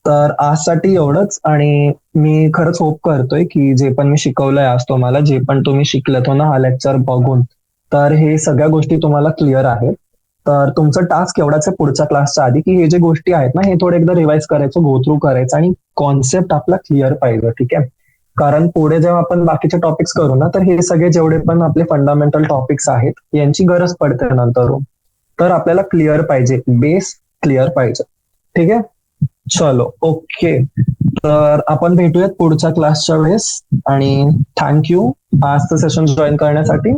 तर आजसाठी एवढंच. आणि मी खरंच होप करतोय की जे पण मी शिकवलंय आज तुम्हाला, जे पण तुम्ही शिकलेत हो ना हा लेक्चर बघून, तर हे सगळ्या गोष्टी तुम्हाला क्लिअर आहेत. तर तुमचं टास्क एवढाच आहे पुढच्या क्लासच्या आधी, की हे जे गोष्टी आहेत ना, हे थोडे एकदा रिवाइज करायचं, गो थ्रू करायचं आणि कॉन्सेप्ट आपला क्लिअर पाहिजे. ठीक आहे. कारण पुढे जेव्हा आपण बाकीचे टॉपिक्स करू ना, तर हे सगळे जेवढे पण आपले फंडामेंटल टॉपिक्स आहेत यांची गरज पडते नंतर. तर आपल्याला क्लिअर पाहिजे, बेस क्लिअर पाहिजे. ठीक आहे. चलो, ओके. तर आपण भेटूयात पुढच्या क्लासच्या वेळेस. आणि थँक्यू आजचं सेशन जॉईन करण्यासाठी.